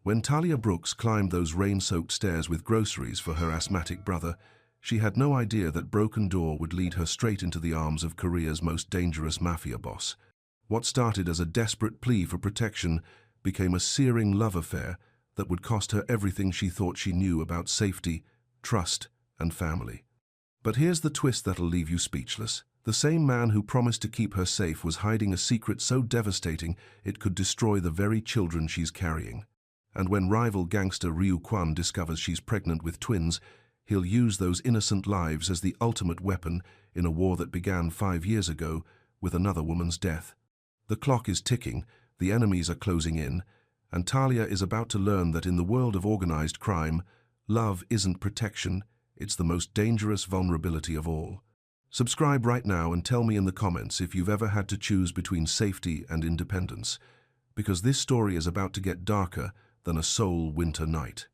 When Talia Brooks climbed those rain-soaked stairs with groceries for her asthmatic brother, she had no idea that broken door would lead her straight into the arms of Korea's most dangerous mafia boss. What started as a desperate plea for protection became a searing love affair that would cost her everything she thought she knew about safety, trust, and family. But here's the twist that'll leave you speechless. The same man who promised to keep her safe was hiding a secret so devastating it could destroy the very children she's carrying. And when rival gangster Ryu Kwan discovers she's pregnant with twins, he'll use those innocent lives as the ultimate weapon in a war that began 5 years ago with another woman's death. The clock is ticking, the enemies are closing in, and Talia is about to learn that in the world of organized crime, love isn't protection, it's the most dangerous vulnerability of all. Subscribe right now and tell me in the comments if you've ever had to choose between safety and independence, because this story is about to get darker than a Seoul winter night.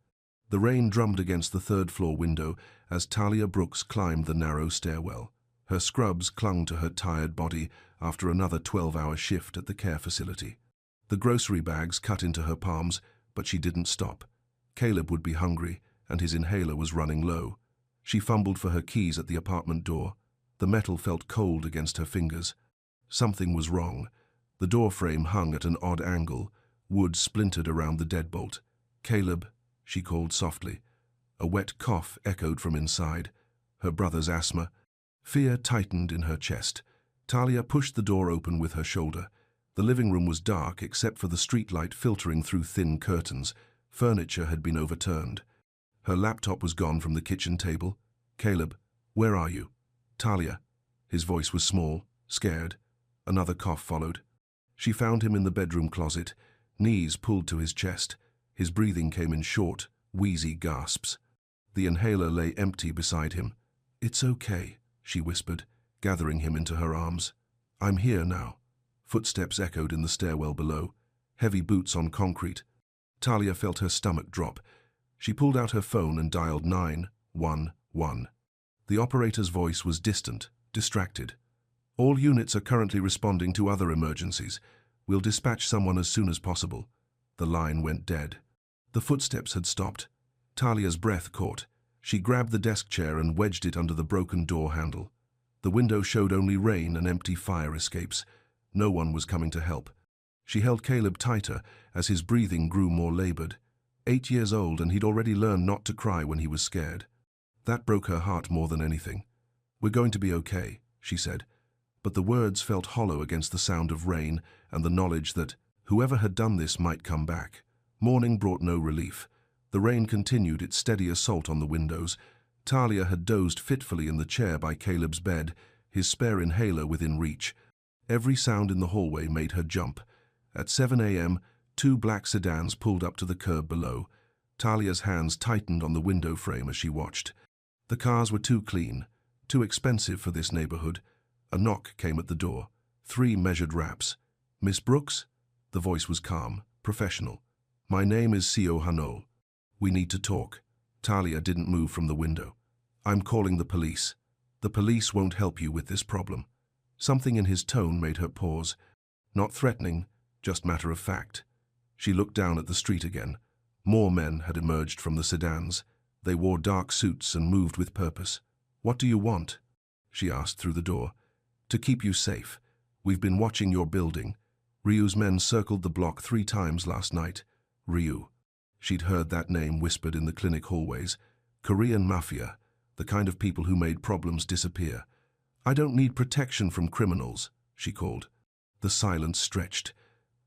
The rain drummed against the third-floor window as Talia Brooks climbed the narrow stairwell. Her scrubs clung to her tired body after another 12-hour shift at the care facility. The grocery bags cut into her palms, but she didn't stop. Caleb would be hungry, and his inhaler was running low. She fumbled for her keys at the apartment door. The metal felt cold against her fingers. Something was wrong. The door frame hung at an odd angle. Wood splintered around the deadbolt. "Caleb," she called softly. A wet cough echoed from inside. Her brother's asthma. Fear tightened in her chest. Talia pushed the door open with her shoulder. The living room was dark except for the streetlight filtering through thin curtains. Furniture had been overturned. Her laptop was gone from the kitchen table. "Caleb, where are you?" "Talia." His voice was small, scared. Another cough followed. She found him in the bedroom closet, knees pulled to his chest. His breathing came in short, wheezy gasps. The inhaler lay empty beside him. "It's okay," she whispered, gathering him into her arms. "I'm here now." Footsteps echoed in the stairwell below, heavy boots on concrete. Talia felt her stomach drop. She pulled out her phone and dialed 911. The operator's voice was distant, distracted. "All units are currently responding to other emergencies. We'll dispatch someone as soon as possible." The line went dead. The footsteps had stopped. Talia's breath caught. She grabbed the desk chair and wedged it under the broken door handle. The window showed only rain and empty fire escapes. No one was coming to help. She held Caleb tighter as his breathing grew more labored. 8 years old, and he'd already learned not to cry when he was scared. That broke her heart more than anything. "We're going to be okay," she said. But the words felt hollow against the sound of rain and the knowledge that whoever had done this might come back. Morning brought no relief. The rain continued its steady assault on the windows. Talia had dozed fitfully in the chair by Caleb's bed, his spare inhaler within reach. Every sound in the hallway made her jump. At 7 a.m., 2 black sedans pulled up to the curb below. Talia's hands tightened on the window frame as she watched. The cars were too clean, too expensive for this neighborhood. A knock came at the door. 3 measured raps. "Miss Brooks?" The voice was calm, professional. "My name is Seo Hanol. We need to talk." Talia didn't move from the window. "I'm calling the police." "The police won't help you with this problem." Something in his tone made her pause. Not threatening, just matter of fact. She looked down at the street again. More men had emerged from the sedans. They wore dark suits and moved with purpose. "What do you want?" she asked through the door. "To keep you safe. We've been watching your building. Ryu's men circled the block 3 times last night." Ryu. She'd heard that name whispered in the clinic hallways. Korean Mafia, the kind of people who made problems disappear. "I don't need protection from criminals," she called. The silence stretched.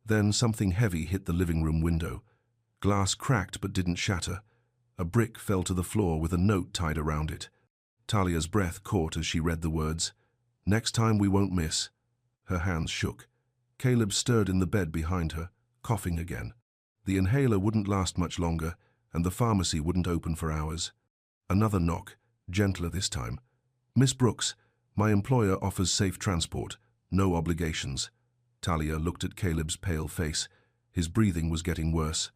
Then something heavy hit the living room window. Glass cracked but didn't shatter. A brick fell to the floor with a note tied around it. Talia's breath caught as she read the words. "Next time we won't miss." Her hands shook. Caleb stirred in the bed behind her, coughing again. The inhaler wouldn't last much longer, and the pharmacy wouldn't open for hours. Another knock, gentler this time. "Miss Brooks, my employer offers safe transport, no obligations." Talia looked at Caleb's pale face. His breathing was getting worse.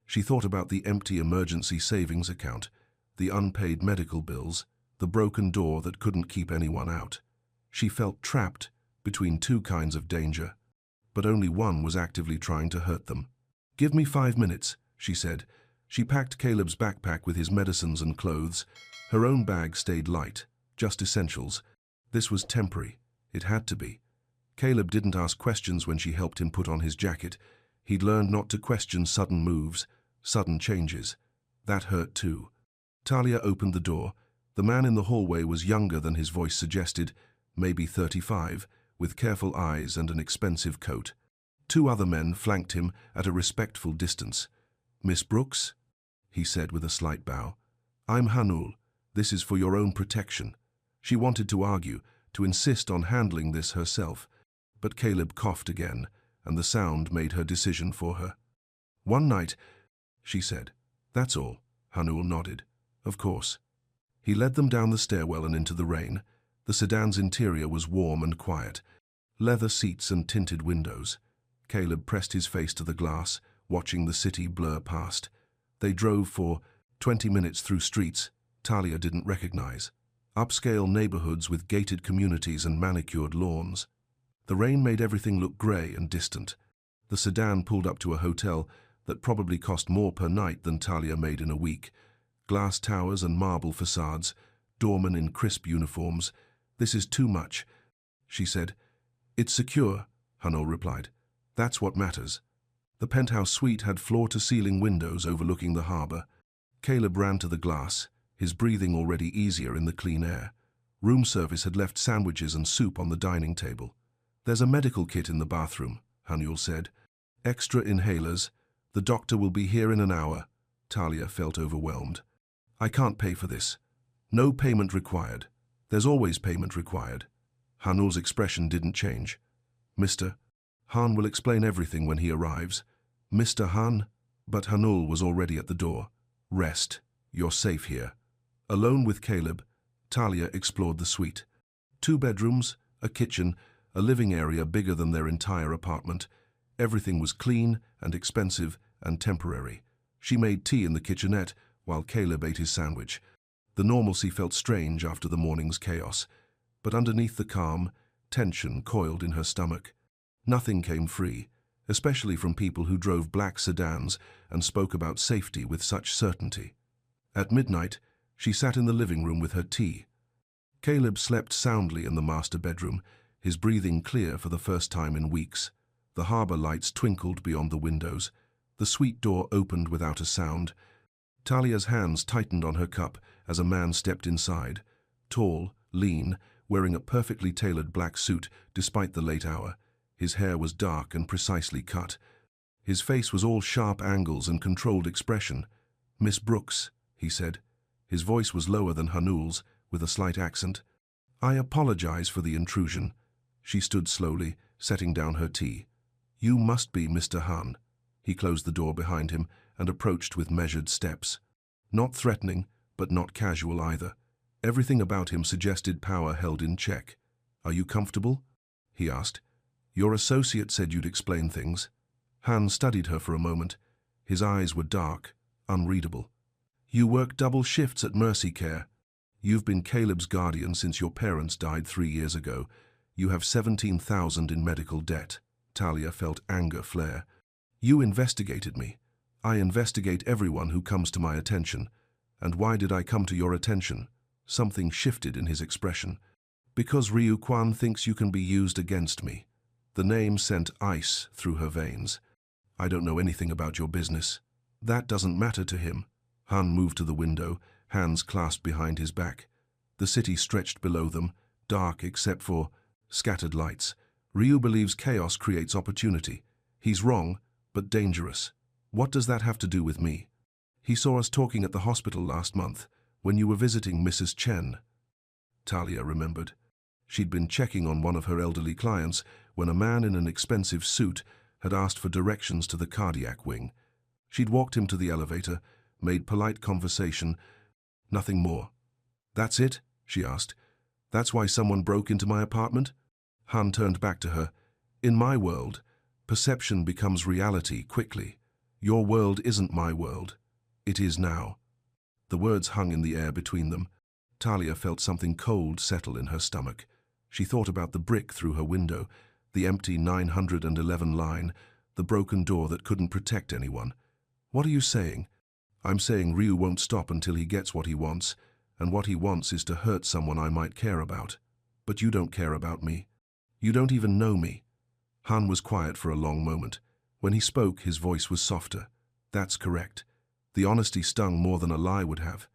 She thought about the empty emergency savings account, the unpaid medical bills, the broken door that couldn't keep anyone out. She felt trapped between 2 kinds of danger, but only one was actively trying to hurt them. "Give me 5 minutes," she said. She packed Caleb's backpack with his medicines and clothes. Her own bag stayed light, just essentials. This was temporary. It had to be. Caleb didn't ask questions when she helped him put on his jacket. He'd learned not to question sudden moves, sudden changes. That hurt too. Talia opened the door. The man in the hallway was younger than his voice suggested, maybe 35, with careful eyes and an expensive coat. Two other men flanked him at a respectful distance. "Miss Brooks?" he said with a slight bow. "I'm Hanul. This is for your own protection." She wanted to argue, to insist on handling this herself, but Caleb coughed again, and the sound made her decision for her. "One night," she said. "That's all." Hanul nodded. "Of course." He led them down the stairwell and into the rain. The sedan's interior was warm and quiet. Leather seats and tinted windows. Caleb pressed his face to the glass, watching the city blur past. They drove for 20 minutes through streets Talia didn't recognize. Upscale neighborhoods with gated communities and manicured lawns. The rain made everything look grey and distant. The sedan pulled up to a hotel that probably cost more per night than Talia made in a week. Glass towers and marble facades, doormen in crisp uniforms. "This is too much," she said. "It's secure," Hanul replied. "That's what matters." The penthouse suite had floor-to-ceiling windows overlooking the harbor. Caleb ran to the glass, his breathing already easier in the clean air. Room service had left sandwiches and soup on the dining table. "There's a medical kit in the bathroom," Hanul said. "Extra inhalers. The doctor will be here in an hour." Talia felt overwhelmed. "I can't pay for this." "No payment required. There's always payment required." Hanul's expression didn't change. "Mr. Han will explain everything when he arrives." "Mr. Han?" But Hanul was already at the door. "Rest. You're safe here." Alone with Caleb, Talia explored the suite. 2 bedrooms, a kitchen, a living area bigger than their entire apartment. Everything was clean and expensive and temporary. She made tea in the kitchenette while Caleb ate his sandwich. The normalcy felt strange after the morning's chaos, but underneath the calm, tension coiled in her stomach. Nothing came free, especially from people who drove black sedans and spoke about safety with such certainty. At midnight, she sat in the living room with her tea. Caleb slept soundly in the master bedroom, his breathing clear for the first time in weeks. The harbor lights twinkled beyond the windows. The suite door opened without a sound. Talia's hands tightened on her cup as a man stepped inside. Tall, lean, wearing a perfectly tailored black suit despite the late hour. His hair was dark and precisely cut. His face was all sharp angles and controlled expression. "Miss Brooks," he said. His voice was lower than Hanul's, with a slight accent. "I apologize for the intrusion." She stood slowly, setting down her tea. "You must be Mr. Han." He closed the door behind him and approached with measured steps. Not threatening, but not casual either. Everything about him suggested power held in check. "Are you comfortable?" he asked. "Your associate said you'd explain things." Han studied her for a moment. His eyes were dark, unreadable. "You work double shifts at Mercy Care. You've been Caleb's guardian since your parents died 3 years ago. You have 17,000 in medical debt." Talia felt anger flare. "You investigated me. I investigate everyone who comes to my attention. And why did I come to your attention?" Something shifted in his expression. "Because Ryu Kwan thinks you can be used against me." The name sent ice through her veins. "I don't know anything about your business." "That doesn't matter to him." Han moved to the window, hands clasped behind his back. The city stretched below them, dark except for scattered lights. "Ryu believes chaos creates opportunity. He's wrong, but dangerous. What does that have to do with me?" "He saw us talking at the hospital last month, when you were visiting Mrs. Chen." Talia remembered. She'd been checking on one of her elderly clients when a man in an expensive suit had asked for directions to the cardiac wing. She'd walked him to the elevator, made polite conversation, nothing more. "That's it?" she asked. "That's why someone broke into my apartment?" Han turned back to her. "In my world, perception becomes reality quickly. Your world isn't my world. It is now." The words hung in the air between them. Talia felt something cold settle in her stomach. She thought about the brick through her window, the empty 911 line, the broken door that couldn't protect anyone. What are you saying? I'm saying Ryu won't stop until he gets what he wants, and what he wants is to hurt someone I might care about. But you don't care about me. You don't even know me. Han was quiet for a long moment. When he spoke, his voice was softer. That's correct. The honesty stung more than a lie would have.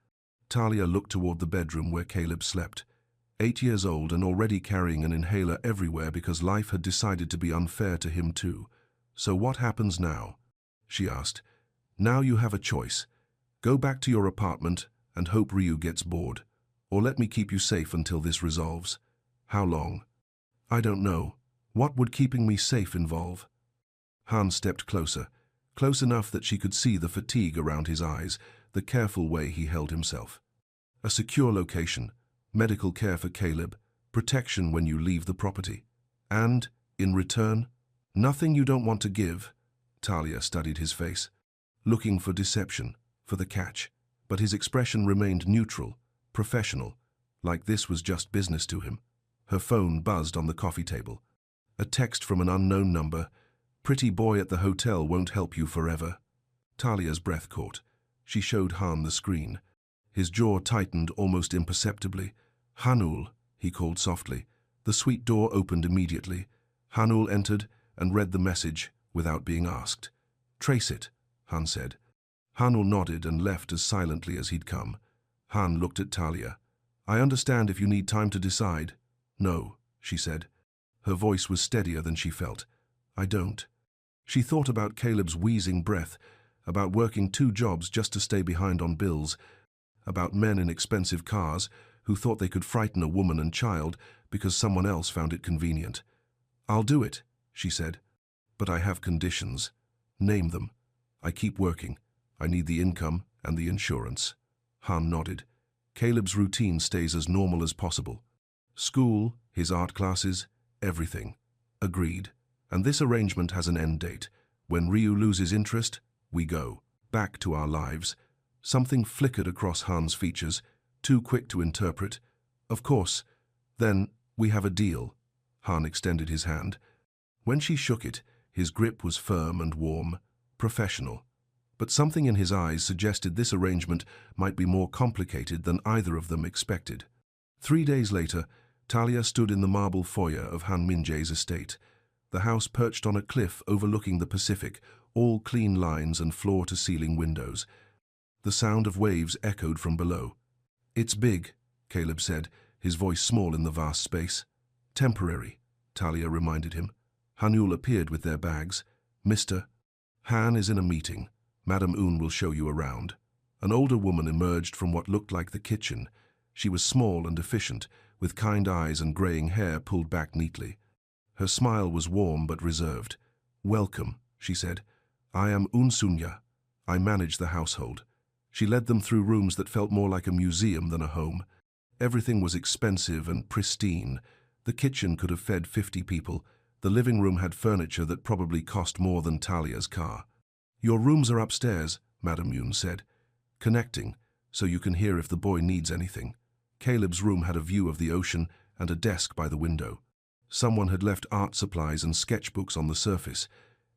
Talia looked toward the bedroom where Caleb slept. 8 years old and already carrying an inhaler everywhere because life had decided to be unfair to him too. So what happens now? She asked. Now you have a choice. Go back to your apartment and hope Ryu gets bored. Or let me keep you safe until this resolves. How long? I don't know. What would keeping me safe involve? Han stepped closer, close enough that she could see the fatigue around his eyes, the careful way he held himself. A secure location, medical care for Caleb, protection when you leave the property. And, in return, nothing you don't want to give. Talia studied his face, looking for deception, for the catch. But his expression remained neutral, professional, like this was just business to him. Her phone buzzed on the coffee table. A text from an unknown number. Pretty boy at the hotel won't help you forever. Talia's breath caught. She showed Han the screen. His jaw tightened almost imperceptibly. Hanul, he called softly. The suite door opened immediately. Hanul entered and read the message without being asked. Trace it, Han said. Hanul nodded and left as silently as he'd come. Han looked at Talia. I understand if you need time to decide. No, she said. Her voice was steadier than she felt. I don't. She thought about Caleb's wheezing breath, about working 2 jobs just to stay behind on bills, about men in expensive cars who thought they could frighten a woman and child because someone else found it convenient. I'll do it, she said. But I have conditions. Name them. I keep working. I need the income and the insurance. Han nodded. Caleb's routine stays as normal as possible. School, his art classes, everything. Agreed. And this arrangement has an end date. When Ryu loses interest, we go. Back to our lives. Something flickered across Han's features, too quick to interpret. Of course. Then, we have a deal. Han extended his hand. When she shook it, his grip was firm and warm, professional. But something in his eyes suggested this arrangement might be more complicated than either of them expected. 3 days later, Talia stood in the marble foyer of Han Minjae's estate. The house perched on a cliff overlooking the Pacific, all clean lines and floor-to-ceiling windows. The sound of waves echoed from below. It's big, Caleb said, his voice small in the vast space. Temporary, Talia reminded him. Hanul appeared with their bags. Mr. Han is in a meeting. Madame Un will show you around. An older woman emerged from what looked like the kitchen. She was small and efficient, with kind eyes and graying hair pulled back neatly. Her smile was warm but reserved. Welcome, she said. I am Un Sunya. I manage the household. She led them through rooms that felt more like a museum than a home. Everything was expensive and pristine. The kitchen could have fed 50 people. The living room had furniture that probably cost more than Talia's car. Your rooms are upstairs, Madame Un said. Connecting, so you can hear if the boy needs anything. Caleb's room had a view of the ocean and a desk by the window. Someone had left art supplies and sketchbooks on the surface.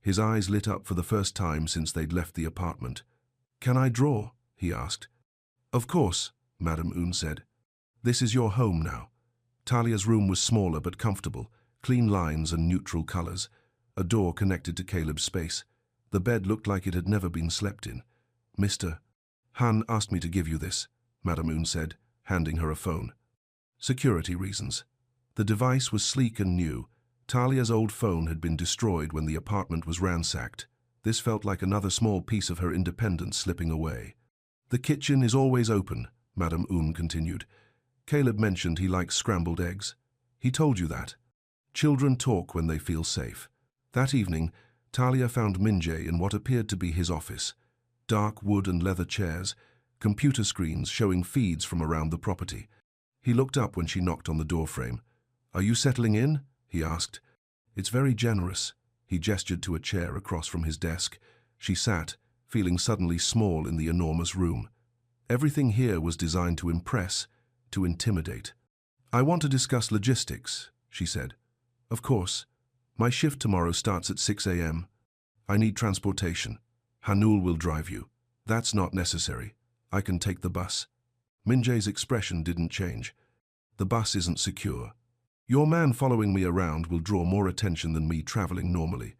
His eyes lit up for the first time since they'd left the apartment. Can I draw? He asked. Of course, Madame Un said. This is your home now. Talia's room was smaller but comfortable, clean lines and neutral colors. A door connected to Caleb's space. The bed looked like it had never been slept in. Mr. Han asked me to give you this, Madame Un said, handing her a phone. Security reasons. The device was sleek and new. Talia's old phone had been destroyed when the apartment was ransacked. This felt like another small piece of her independence slipping away. The kitchen is always open, Madame Un continued. Caleb mentioned he likes scrambled eggs. He told you that. Children talk when they feel safe. That evening, Talia found Minjae in what appeared to be his office. Dark wood and leather chairs, computer screens showing feeds from around the property. He looked up when she knocked on the doorframe. Are you settling in? He asked. It's very generous. He gestured to a chair across from his desk. She sat, feeling suddenly small in the enormous room. Everything here was designed to impress, to intimidate. I want to discuss logistics, she said. Of course. My shift tomorrow starts at 6 a.m. I need transportation. Hanul will drive you. That's not necessary. I can take the bus. Minjae's expression didn't change. The bus isn't secure. Your man following me around will draw more attention than me traveling normally.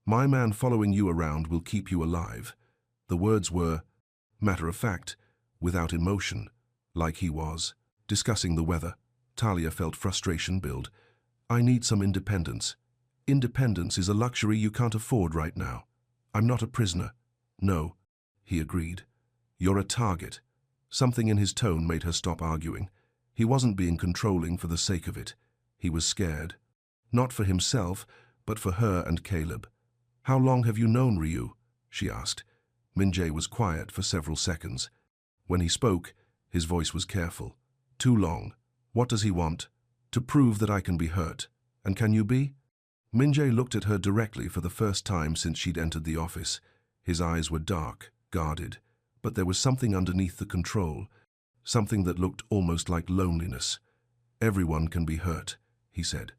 My man following you around will keep you alive. The words were, matter of fact, without emotion, like he was. Discussing the weather, Talia felt frustration build. I need some independence. Independence is a luxury you can't afford right now. I'm not a prisoner. No, he agreed. You're a target. Something in his tone made her stop arguing. He wasn't being controlling for the sake of it. He was scared. Not for himself, but for her and Caleb. How long have you known Ryu? She asked. Minjae was quiet for several seconds. When he spoke, his voice was careful. Too long. What does he want? To prove that I can be hurt. And can you be? Minjae looked at her directly for the first time since she'd entered the office. His eyes were dark, guarded, but there was something underneath the control, something that looked almost like loneliness. Everyone can be hurt, he said.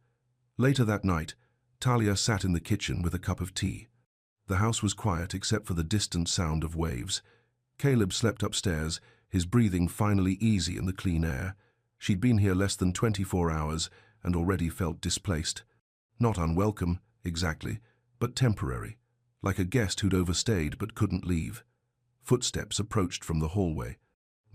Later that night, Talia sat in the kitchen with a cup of tea. The house was quiet except for the distant sound of waves. Caleb slept upstairs, his breathing finally easy in the clean air. She'd been here less than 24 hours and already felt displaced. Not unwelcome, exactly, but temporary, like a guest who'd overstayed but couldn't leave. Footsteps approached from the hallway.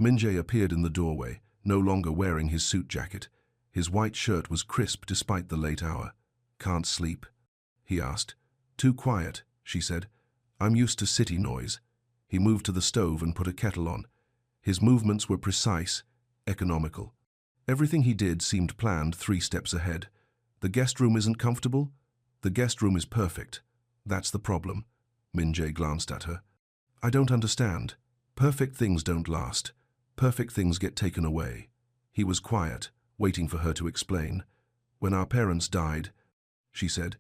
Minjae appeared in the doorway, no longer wearing his suit jacket. His white shirt was crisp despite the late hour. Can't sleep? He asked. Too quiet, she said. I'm used to city noise. He moved to the stove and put a kettle on. His movements were precise, economical. Everything he did seemed planned 3 steps ahead. The guest room isn't comfortable? The guest room is perfect. That's the problem. Minjae glanced at her. I don't understand. Perfect things don't last. Perfect things get taken away. He was quiet, waiting for her to explain. When our parents died, she said,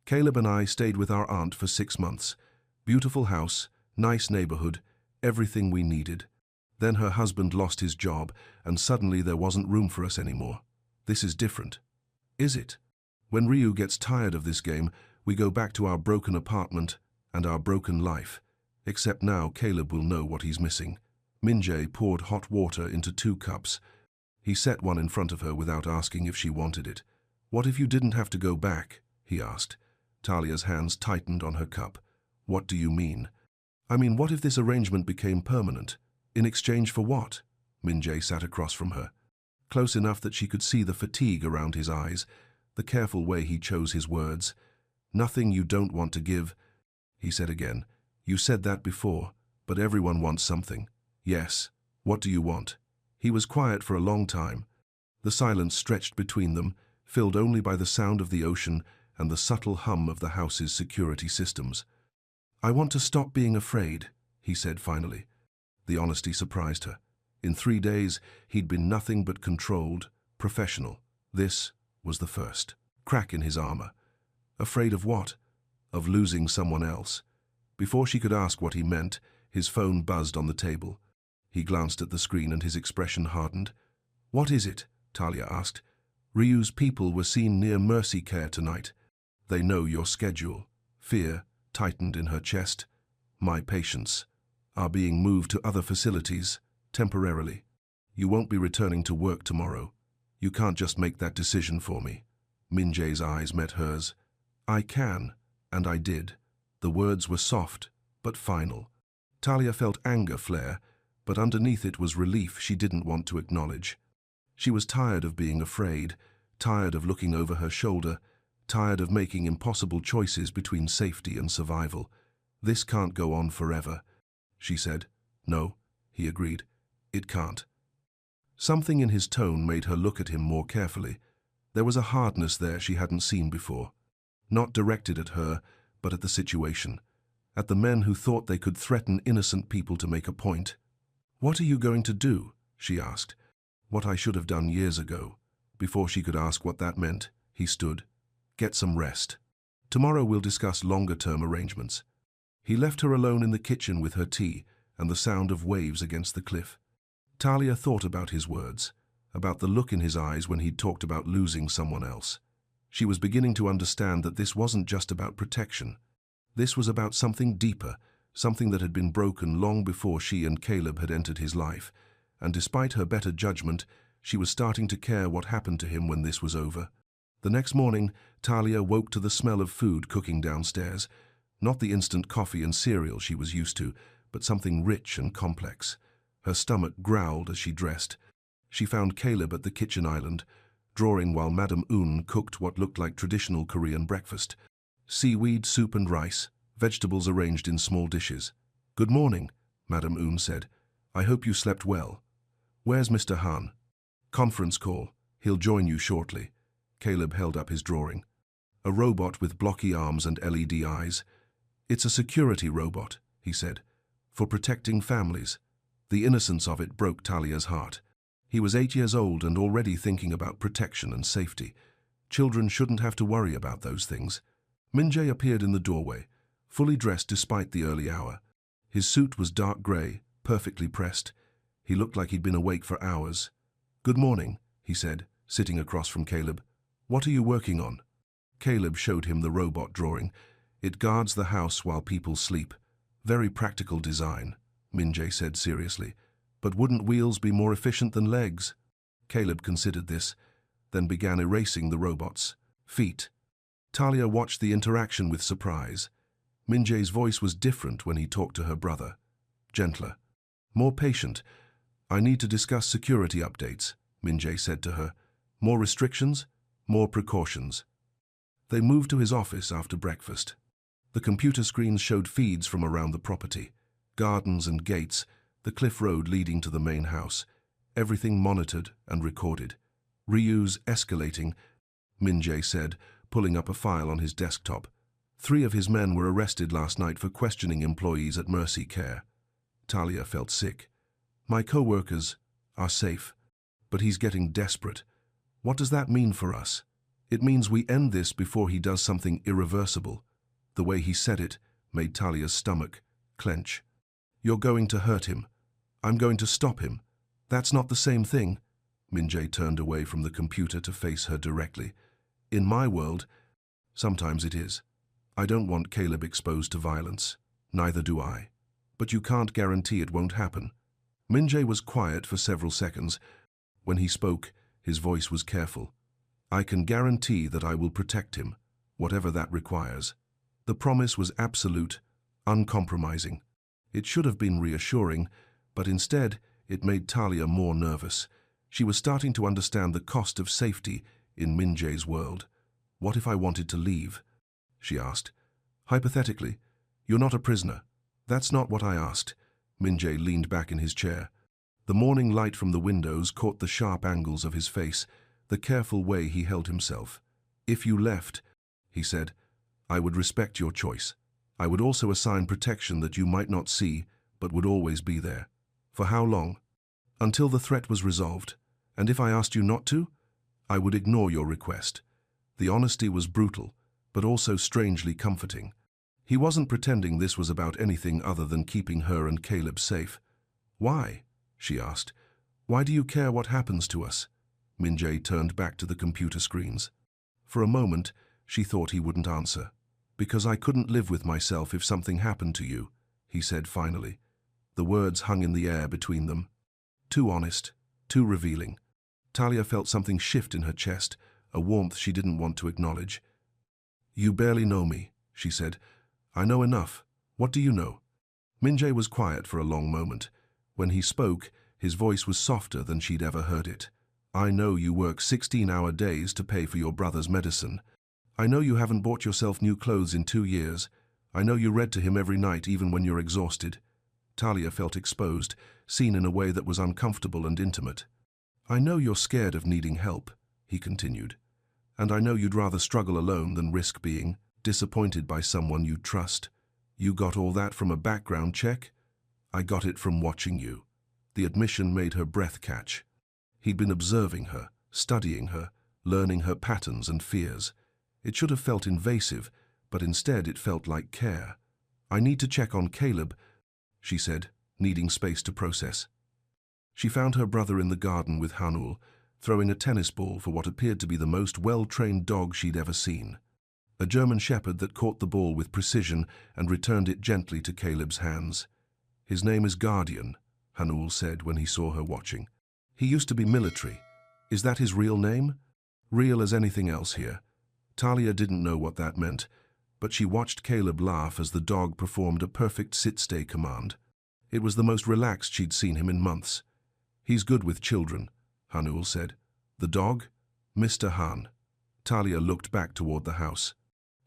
Caleb and I stayed with our aunt for 6 months. Beautiful house, nice neighborhood, everything we needed. Then her husband lost his job, and suddenly there wasn't room for us anymore. This is different. Is it? When Ryu gets tired of this game, we go back to our broken apartment and our broken life. Except now Caleb will know what he's missing. Minjae poured hot water into 2 cups. He set one in front of her without asking if she wanted it. What if you didn't have to go back? He asked. Talia's hands tightened on her cup. What do you mean? I mean, what if this arrangement became permanent? In exchange for what? Minjae sat across from her, close enough that she could see the fatigue around his eyes, the careful way he chose his words. Nothing you don't want to give, he said again. You said that before, but everyone wants something. Yes. What do you want? He was quiet for a long time. The silence stretched between them, filled only by the sound of the ocean and the subtle hum of the house's security systems. I want to stop being afraid, he said finally. The honesty surprised her. In 3 days, he'd been nothing but controlled, professional. This was the first crack in his armor. Afraid of what? Of losing someone else. Before she could ask what he meant, his phone buzzed on the table. He glanced at the screen and his expression hardened. What is it? Talia asked. Ryu's people were seen near Mercy Care tonight. They know your schedule. Fear tightened in her chest. My patients are being moved to other facilities, temporarily. You won't be returning to work tomorrow. You can't just make that decision for me. Minjae's eyes met hers. I can, and I did. The words were soft, but final. Talia felt anger flare, but underneath it was relief she didn't want to acknowledge. She was tired of being afraid, tired of looking over her shoulder, tired of making impossible choices between safety and survival. This can't go on forever, she said. No, he agreed. It can't. Something in his tone made her look at him more carefully. There was a hardness there she hadn't seen before. Not directed at her, but at the situation. At the men who thought they could threaten innocent people to make a point. What are you going to do? She asked. What I should have done years ago. Before she could ask what that meant, he stood. Get some rest. Tomorrow we'll discuss longer-term arrangements. He left her alone in the kitchen with her tea and the sound of waves against the cliff. Talia thought about his words, about the look in his eyes when he'd talked about losing someone else. She was beginning to understand that this wasn't just about protection. This was about something deeper, something that had been broken long before she and Caleb had entered his life, and despite her better judgment, she was starting to care what happened to him when this was over. The next morning, Talia woke to the smell of food cooking downstairs, not the instant coffee and cereal she was used to, but something rich and complex. Her stomach growled as she dressed. She found Caleb at the kitchen island, drawing while Madame Un cooked what looked like traditional Korean breakfast. Seaweed, soup and rice, vegetables arranged in small dishes. "Good morning," Madame Un said. "I hope you slept well. Where's Mr. Han?" "Conference call. He'll join you shortly." Caleb held up his drawing. "A robot with blocky arms and LED eyes. It's a security robot," he said, "for protecting families." The innocence of it broke Talia's heart. He was 8 years old and already thinking about protection and safety. Children shouldn't have to worry about those things. Min-jae appeared in the doorway, fully dressed despite the early hour. His suit was dark grey, perfectly pressed. He looked like he'd been awake for hours. "Good morning," he said, sitting across from Caleb. "What are you working on?" Caleb showed him the robot drawing. "It guards the house while people sleep. Very practical design," Min-jae said seriously. "But wouldn't wheels be more efficient than legs?" Caleb considered this, then began erasing the robot's feet. Talia watched the interaction with surprise. Min-jae's voice was different when he talked to her brother. Gentler. More patient. "I need to discuss security updates," Min-jae said to her. "More restrictions, more precautions." They moved to his office after breakfast. The computer screens showed feeds from around the property. Gardens and gates, the cliff road leading to the main house. Everything monitored and recorded. "Ryu's escalating," Min-jae said, pulling up a file on his desktop. 3 of his men were arrested last night for questioning employees at Mercy Care. Talia felt sick. "My co-workers are safe, but he's getting desperate. What does that mean for us?" "It means we end this before he does something irreversible." The way he said it made Talia's stomach clench. "You're going to hurt him. I'm going to stop him. That's not the same thing." Min-jae turned away from the computer to face her directly. "In my world, sometimes it is. I don't want Caleb exposed to violence. Neither do I. But you can't guarantee it won't happen." Min-jae was quiet for several seconds. When he spoke, his voice was careful. "I can guarantee that I will protect him, whatever that requires." The promise was absolute, uncompromising. It should have been reassuring, but instead it made Talia more nervous. She was starting to understand the cost of safety in Min-jae's world. "What if I wanted to leave?" she asked. "Hypothetically, you're not a prisoner." "That's not what I asked." Min-jae leaned back in his chair. The morning light from the windows caught the sharp angles of his face, the careful way he held himself. "If you left," he said, "I would respect your choice. I would also assign protection that you might not see, but would always be there." "For how long?" "Until the threat was resolved. And if I asked you not to, I would ignore your request." The honesty was brutal, but also strangely comforting. He wasn't pretending this was about anything other than keeping her and Caleb safe. "Why?" she asked. "Why do you care what happens to us?" Min-jae turned back to the computer screens. For a moment, she thought he wouldn't answer. "Because I couldn't live with myself if something happened to you," he said finally. The words hung in the air between them. Too honest, too revealing. Talia felt something shift in her chest, a warmth she didn't want to acknowledge. "You barely know me," she said. "I know enough. What do you know?" Min-jae was quiet for a long moment. When he spoke, his voice was softer than she'd ever heard it. "I know you work 16-hour days to pay for your brother's medicine. I know you haven't bought yourself new clothes in 2 years. I know you read to him every night even when you're exhausted." Talia felt exposed, seen in a way that was uncomfortable and intimate. "I know you're scared of needing help," he continued. "And I know you'd rather struggle alone than risk being disappointed by someone you trust. You got all that from a background check?" "I got it from watching you." The admission made her breath catch. He'd been observing her, studying her, learning her patterns and fears. It should have felt invasive, but instead it felt like care. "I need to check on Caleb," she said, needing space to process. She found her brother in the garden with Hanul, throwing a tennis ball for what appeared to be the most well-trained dog she'd ever seen. a German shepherd that caught the ball with precision and returned it gently to Caleb's hands. His name is Guardian, Hanul said when he saw her watching. He used to be military. Is that his real name? Real as anything else here. Talia didn't know what that meant, but she watched Caleb laugh as the dog performed a perfect sit-stay command. It was the most relaxed she'd seen him in months. He's good with children, Hanul said. The dog? Mr. Han. Talia looked back toward the house.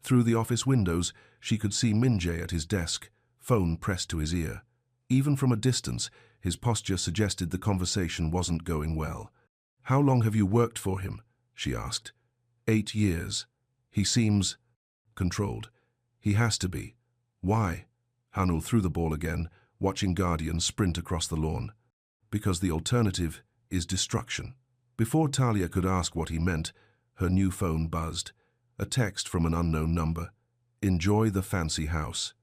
Through the office windows, she could see Minjae at his desk, phone pressed to his ear. Even from a distance, his posture suggested the conversation wasn't going well. How long have you worked for him? She asked. 8 years. He seems controlled. He has to be. Why? Hanul threw the ball again, watching Guardian sprint across the lawn. Because the alternative is destruction. Before Talia could ask what he meant, her new phone buzzed. A text from an unknown number. Enjoy the fancy house.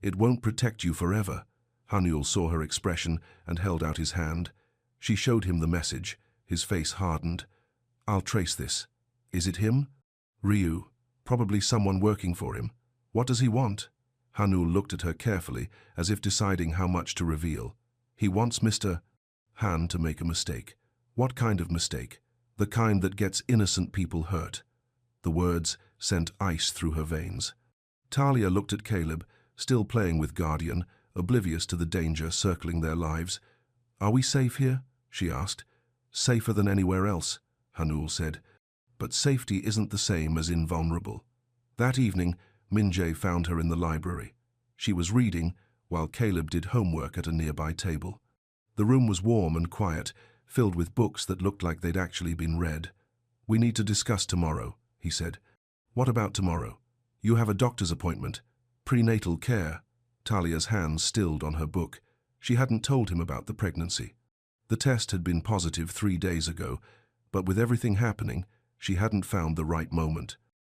It won't protect you forever. Hanul saw her expression and held out his hand. She showed him the message. His face hardened. I'll trace this. Is it him? Ryu. Probably someone working for him. What does he want? Hanul looked at her carefully, as if deciding how much to reveal. He wants Mr. Han to make a mistake. What kind of mistake? The kind that gets innocent people hurt. The words sent ice through her veins. Talia looked at Caleb, still playing with Guardian, oblivious to the danger circling their lives. Are we safe here? She asked. Safer than anywhere else, Hanul said. But safety isn't the same as invulnerable. That evening, Minjae found her in the library. She was reading, while Caleb did homework at a nearby table. The room was warm and quiet, filled with books that looked like they'd actually been read. We need to discuss tomorrow, he said. What about tomorrow? You have a doctor's appointment. Prenatal care. Talia's hands stilled on her book. She hadn't told him about the pregnancy. The test had been positive 3 days ago, but with everything happening, she hadn't found the right moment.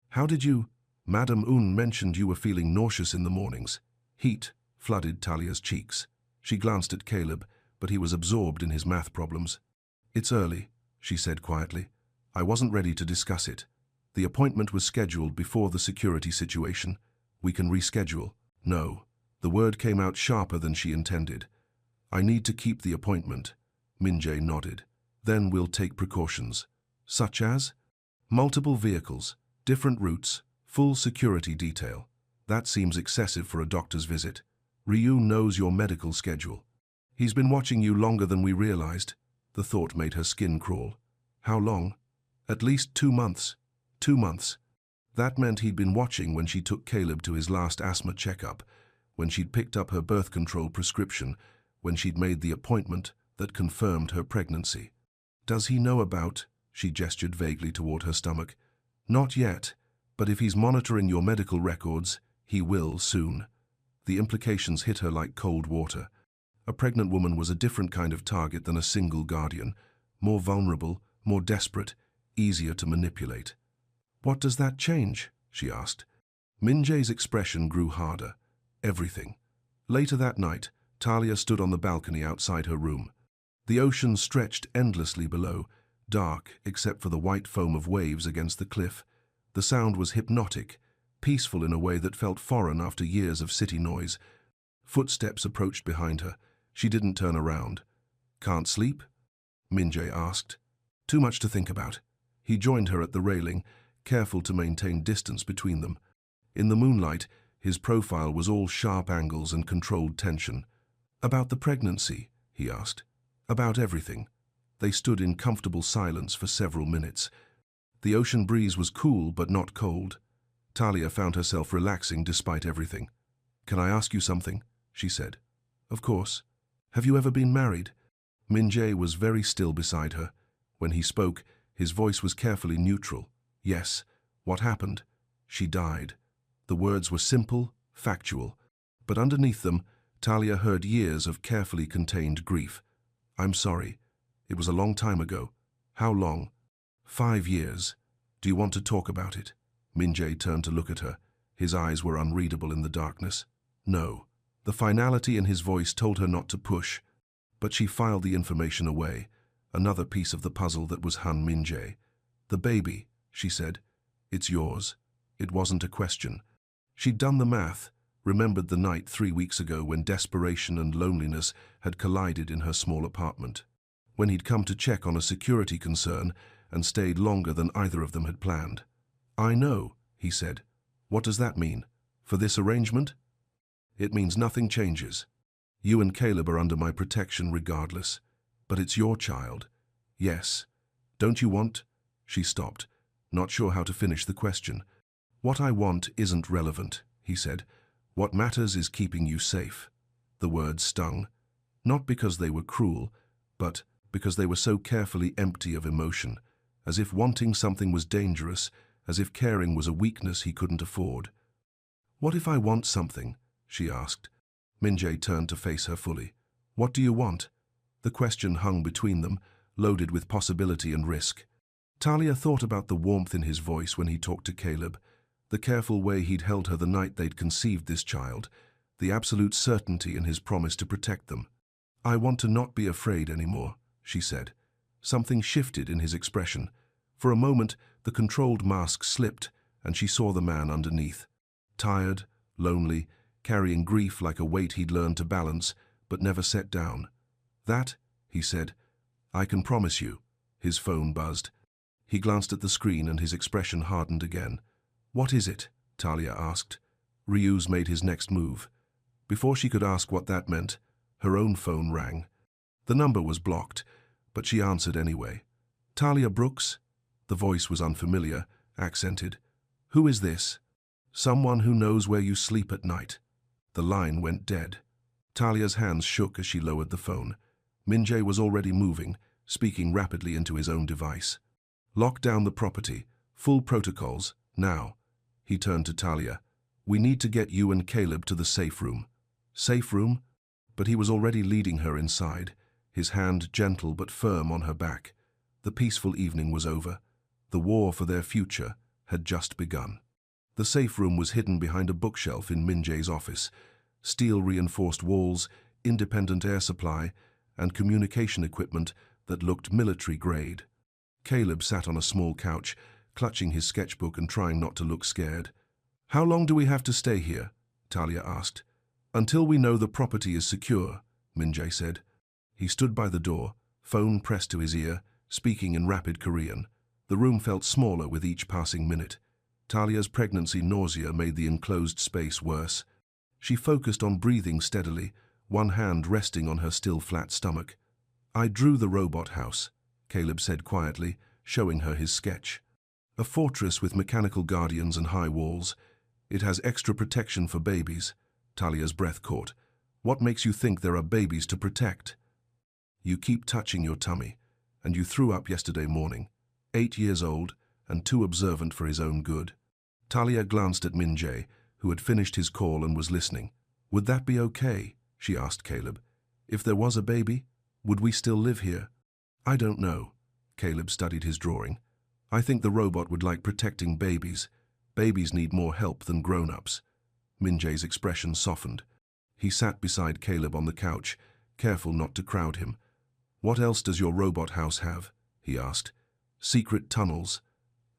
How did you? Madame Un mentioned you were feeling nauseous in the mornings. Heat flooded Talia's cheeks. She glanced at Caleb, but he was absorbed in his math problems. It's early, she said quietly. I wasn't ready to discuss it. The appointment was scheduled before the security situation. We can reschedule. No. The word came out sharper than she intended. I need to keep the appointment. Minjae nodded. Then we'll take precautions. Such as? Multiple vehicles, different routes, full security detail. That seems excessive for a doctor's visit. Ryu knows your medical schedule. He's been watching you longer than we realized. The thought made her skin crawl. How long? At least 2 months. 2 months. That meant he'd been watching when she took Caleb to his last asthma checkup, when she'd picked up her birth control prescription, when she'd made the appointment that confirmed her pregnancy. Does he know about? She gestured vaguely toward her stomach. Not yet, but if he's monitoring your medical records, he will soon. The implications hit her like cold water. A pregnant woman was a different kind of target than a single guardian, more vulnerable, more desperate, easier to manipulate. What does that change? She asked. Minjae's expression grew harder. Everything. Later that night, Talia stood on the balcony outside her room. The ocean stretched endlessly below, dark except for the white foam of waves against the cliff. The sound was hypnotic, peaceful in a way that felt foreign after years of city noise. Footsteps approached behind her. She didn't turn around. Can't sleep? Minjae asked. Too much to think about. He joined her at the railing, careful to maintain distance between them. In the moonlight, his profile was all sharp angles and controlled tension. About the pregnancy, he asked. About everything. They stood in comfortable silence for several minutes. The ocean breeze was cool but not cold. Talia found herself relaxing despite everything. Can I ask you something? She said. Of course. Have you ever been married? Minjae was very still beside her. When he spoke, his voice was carefully neutral. Yes. What happened? She died. The words were simple, factual, but underneath them, Talia heard years of carefully contained grief. I'm sorry. It was a long time ago. How long? 5 years. Do you want to talk about it? Minjae turned to look at her. His eyes were unreadable in the darkness. No. The finality in his voice told her not to push, but she filed the information away, another piece of the puzzle that was Han Minjae. The baby, she said. It's yours. It wasn't a question. She'd done the math, remembered the night 3 weeks ago when desperation and loneliness had collided in her small apartment, when he'd come to check on a security concern and stayed longer than either of them had planned. "I know," he said. "What does that mean? For this arrangement?" "It means nothing changes. You and Caleb are under my protection regardless. But it's your child." "Yes. Don't you want—" She stopped, not sure how to finish the question. "What I want isn't relevant," he said. "What matters is keeping you safe." The words stung, not because they were cruel, but because they were so carefully empty of emotion, as if wanting something was dangerous, as if caring was a weakness he couldn't afford. "What if I want something?" she asked. Min-jae turned to face her fully. "What do you want?" The question hung between them, loaded with possibility and risk. Talia thought about the warmth in his voice when he talked to Caleb, the careful way he'd held her the night they'd conceived this child, the absolute certainty in his promise to protect them. "I want to not be afraid anymore," she said. Something shifted in his expression. For a moment, the controlled mask slipped, and she saw the man underneath. Tired, lonely, carrying grief like a weight he'd learned to balance, but never set down. "That," he said, "I can promise you." His phone buzzed. He glanced at the screen and his expression hardened again. "What is it?" Talia asked. Ryu's made his next move. Before she could ask what that meant, her own phone rang. The number was blocked, but she answered anyway. "Talia Brooks?" The voice was unfamiliar, accented. "Who is this?" "Someone who knows where you sleep at night." The line went dead. Talia's hands shook as she lowered the phone. Min-jae was already moving, speaking rapidly into his own device. "Lock down the property. Full protocols. Now." He turned to Talia. "We need to get you and Caleb to the safe room." "Safe room?" But he was already leading her inside, his hand gentle but firm on her back. The peaceful evening was over. The war for their future had just begun. The safe room was hidden behind a bookshelf in Min-jae's office. Steel-reinforced walls, independent air supply, and communication equipment that looked military-grade. Caleb sat on a small couch, clutching his sketchbook and trying not to look scared. "How long do we have to stay here?" Talia asked. "Until we know the property is secure," Min-jae said. He stood by the door, phone pressed to his ear, speaking in rapid Korean. The room felt smaller with each passing minute. Talia's pregnancy nausea made the enclosed space worse. She focused on breathing steadily, one hand resting on her still flat stomach. "I drew the robot house," Caleb said quietly, showing her his sketch. "A fortress with mechanical guardians and high walls. It has extra protection for babies." Talia's breath caught. "What makes you think there are babies to protect?" "You keep touching your tummy, and you threw up yesterday morning. 8 years old, and too observant for his own good." Talia glanced at Min-jae, who had finished his call and was listening. "Would that be okay?" she asked Caleb. "If there was a baby, would we still live here?" "I don't know." Caleb studied his drawing. "I think the robot would like protecting babies. Babies need more help than grown-ups." Min-jae's expression softened. He sat beside Caleb on the couch, careful not to crowd him. "What else does your robot house have?" he asked. "Secret tunnels.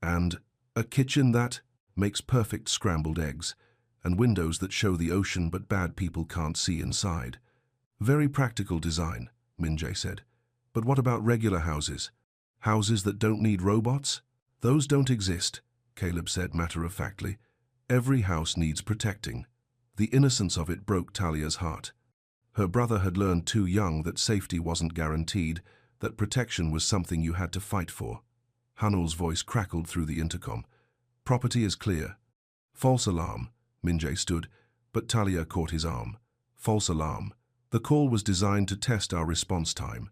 And a kitchen that makes perfect scrambled eggs, and windows that show the ocean but bad people can't see inside." "Very practical design," Min-jae said. "But what about regular houses? Houses that don't need robots?" "Those don't exist," Caleb said matter-of-factly. "Every house needs protecting." The innocence of it broke Talia's heart. Her brother had learned too young that safety wasn't guaranteed, that protection was something you had to fight for. Hanul's voice crackled through the intercom. "Property is clear." "False alarm," Min-jae stood, but Talia caught his arm. "False alarm. The call was designed to test our response time.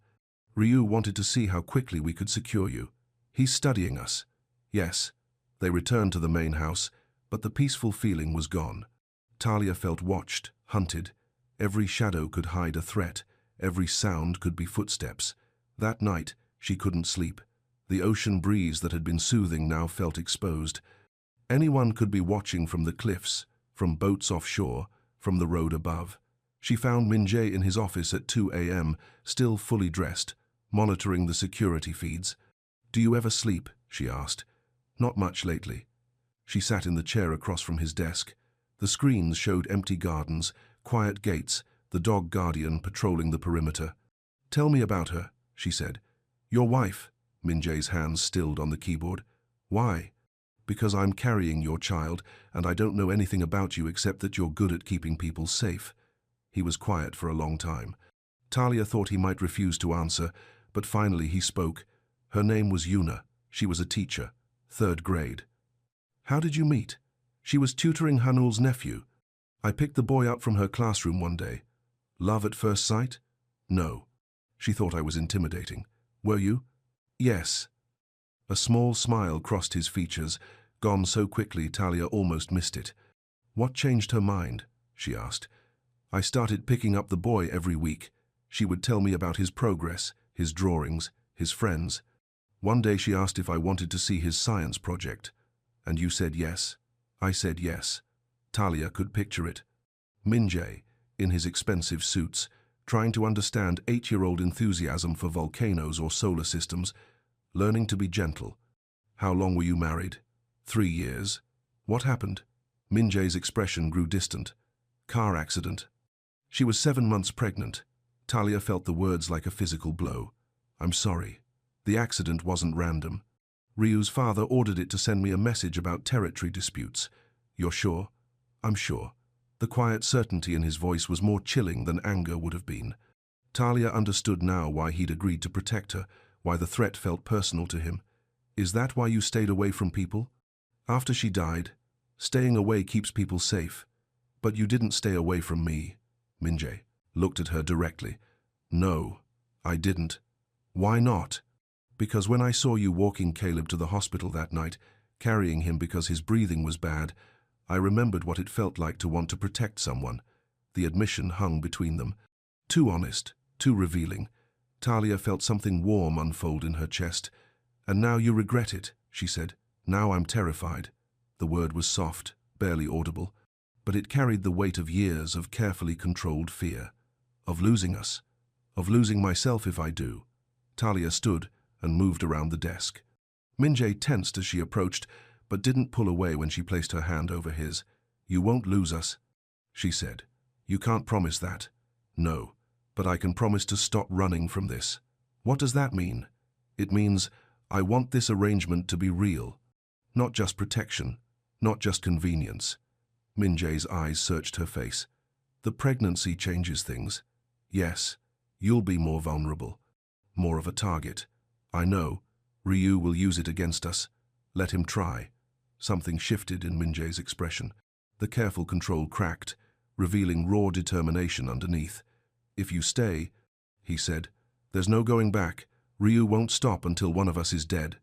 Ryu wanted to see how quickly we could secure you. He's studying us." "Yes." They returned to the main house, but the peaceful feeling was gone. Talia felt watched, hunted. Every shadow could hide a threat. Every sound could be footsteps. That night, she couldn't sleep. The ocean breeze that had been soothing now felt exposed. Anyone could be watching from the cliffs, from boats offshore, from the road above. She found Min-jae in his office at 2 a.m., still fully dressed, monitoring the security feeds. "Do you ever sleep?" she asked. "Not much lately." She sat in the chair across from his desk. The screens showed empty gardens, quiet gates, the dog guardian patrolling the perimeter. "Tell me about her," she said. "Your wife." Min-jae's hands stilled on the keyboard. "Why?" "Because I'm carrying your child, and I don't know anything about you except that you're good at keeping people safe." He was quiet for a long time. Talia thought he might refuse to answer, but finally he spoke. Her name was Yuna. She was a teacher, 3rd grade. "How did you meet?" "She was tutoring Hanul's nephew. I picked the boy up from her classroom one day." "Love at first sight?" "No." She thought I was intimidating. "Were you?" "Yes." A small smile crossed his features, gone so quickly Talia almost missed it. "What changed her mind?" she asked. "I started picking up the boy every week. She would tell me about his progress, his drawings, his friends. One day she asked if I wanted to see his science project. And you said yes." I said yes. Talia could picture it. Min-jae, in his expensive suits, trying to understand 8-year-old enthusiasm for volcanoes or solar systems, learning to be gentle. "How long were you married?" 3 years. "What happened?" Min-jae's expression grew distant. "Car accident." She was 7 months pregnant. Talia felt the words like a physical blow. "I'm sorry. The accident wasn't random. Ryu's father ordered it to send me a message about territory disputes." "You're sure?" "I'm sure." The quiet certainty in his voice was more chilling than anger would have been. Talia understood now why he'd agreed to protect her, why the threat felt personal to him. "Is that why you stayed away from people?" "After she died, staying away keeps people safe. But you didn't stay away from me." Min-jae looked at her directly. "No, I didn't." "Why not?" "Because when I saw you walking Caleb to the hospital that night, carrying him because his breathing was bad, I remembered what it felt like to want to protect someone." The admission hung between them. Too honest, too revealing. Talia felt something warm unfold in her chest. "And now you regret it," she said. "Now I'm terrified." The word was soft, barely audible, but it carried the weight of years of carefully controlled fear. "Of losing us. Of losing myself if I do." Talia stood and moved around the desk. Min-jae tensed as she approached, but didn't pull away when she placed her hand over his. "You won't lose us," she said. "You can't promise that." "No, but I can promise to stop running from this." "What does that mean?" "It means I want this arrangement to be real. Not just protection, not just convenience." Min-jae's eyes searched her face. "The pregnancy changes things. Yes, you'll be more vulnerable, more of a target. I know. Ryu will use it against us. Let him try." Something shifted in Min-jae's expression. The careful control cracked, revealing raw determination underneath. "If you stay," he said, "there's no going back. Ryu won't stop until one of us is dead.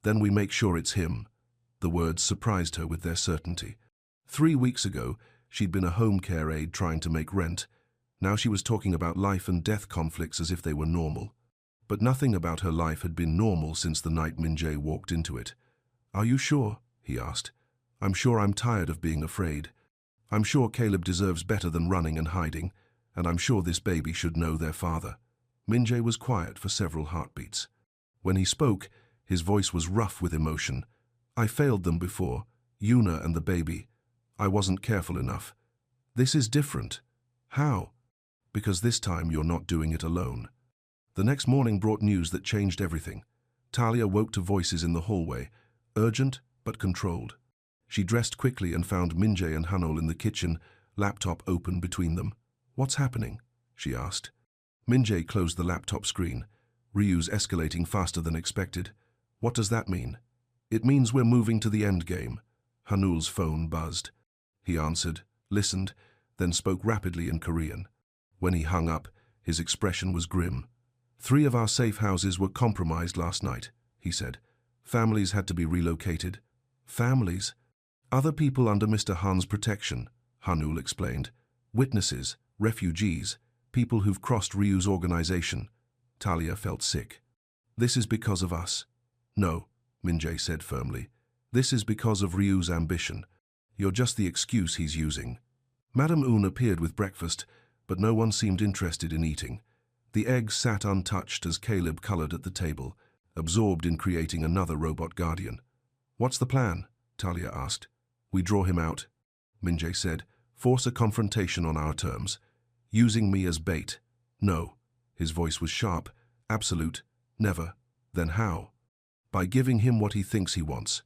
Then we make sure it's him." The words surprised her with their certainty. 3 weeks ago, she'd been a home care aide trying to make rent. Now she was talking about life and death conflicts as if they were normal. But nothing about her life had been normal since the night Min-jae walked into it. "Are you sure?" he asked. "I'm sure I'm tired of being afraid. I'm sure Caleb deserves better than running and hiding, and I'm sure this baby should know their father." Min-jae was quiet for several heartbeats. When he spoke, his voice was rough with emotion. "I failed them before, Yuna and the baby. I wasn't careful enough. This is different." "How?" "Because this time you're not doing it alone." The next morning brought news that changed everything. Talia woke to voices in the hallway, urgent but controlled. She dressed quickly and found Min-jae and Hanul in the kitchen, laptop open between them. "What's happening?" she asked. Min-jae closed the laptop screen. "Ryu's escalating faster than expected." "What does that mean?" "It means we're moving to the end game." Hanul's phone buzzed. He answered, listened, then spoke rapidly in Korean. When he hung up, his expression was grim. "3 of our safe houses were compromised last night," he said. "Families had to be relocated." "Families?" "Other people under Mr. Han's protection," Hanul explained. "Witnesses, refugees, people who've crossed Ryu's organization." Talia felt sick. "This is because of us." "No," Min-jae said firmly. "This is because of Ryu's ambition. You're just the excuse he's using." Madame Un appeared with breakfast, but no one seemed interested in eating. The eggs sat untouched as Caleb colored at the table, absorbed in creating another robot guardian. "What's the plan?" Talia asked. We draw him out, Minjay said. Force a confrontation on our terms. Using me as bait. No. His voice was sharp. Absolute. Never. Then how? By giving him what he thinks he wants.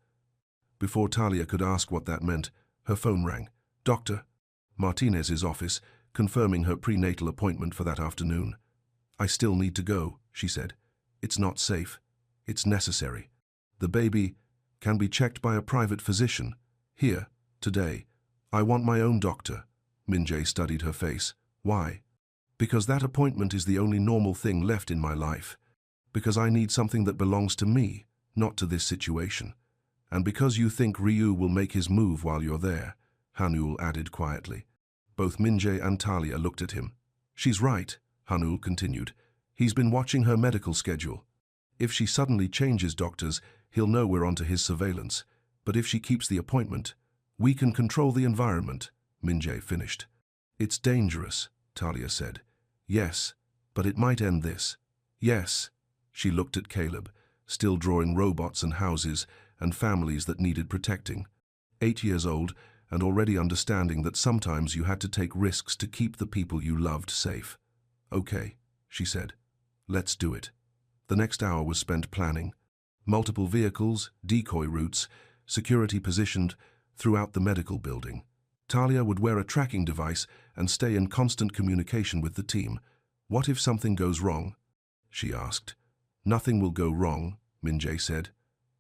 Before Talia could ask what that meant, her phone rang. Dr. Martinez's office, confirming her prenatal appointment for that afternoon. I still need to go, she said. It's not safe. It's necessary. The baby can be checked by a private physician. Here, today. I want my own doctor. Minjay studied her face. Why? Because that appointment is the only normal thing left in my life. Because I need something that belongs to me, not to this situation. And because you think Ryu will make his move while you're there, Hanul added quietly. Both Minjay and Talia looked at him. She's right, Hanul continued. He's been watching her medical schedule. If she suddenly changes doctors, he'll know we're onto his surveillance. But if she keeps the appointment, we can control the environment, Minjay finished. It's dangerous, Talia said. Yes, but it might end this. Yes. She looked at Caleb, still drawing robots and houses and families that needed protecting. 8 years old and already understanding that sometimes you had to take risks to keep the people you loved safe. Okay, she said. Let's do it. The next hour was spent planning. Multiple vehicles, decoy routes, security positioned throughout the medical building. Talia would wear a tracking device and stay in constant communication with the team. What if something goes wrong? She asked. Nothing will go wrong, Minjay said.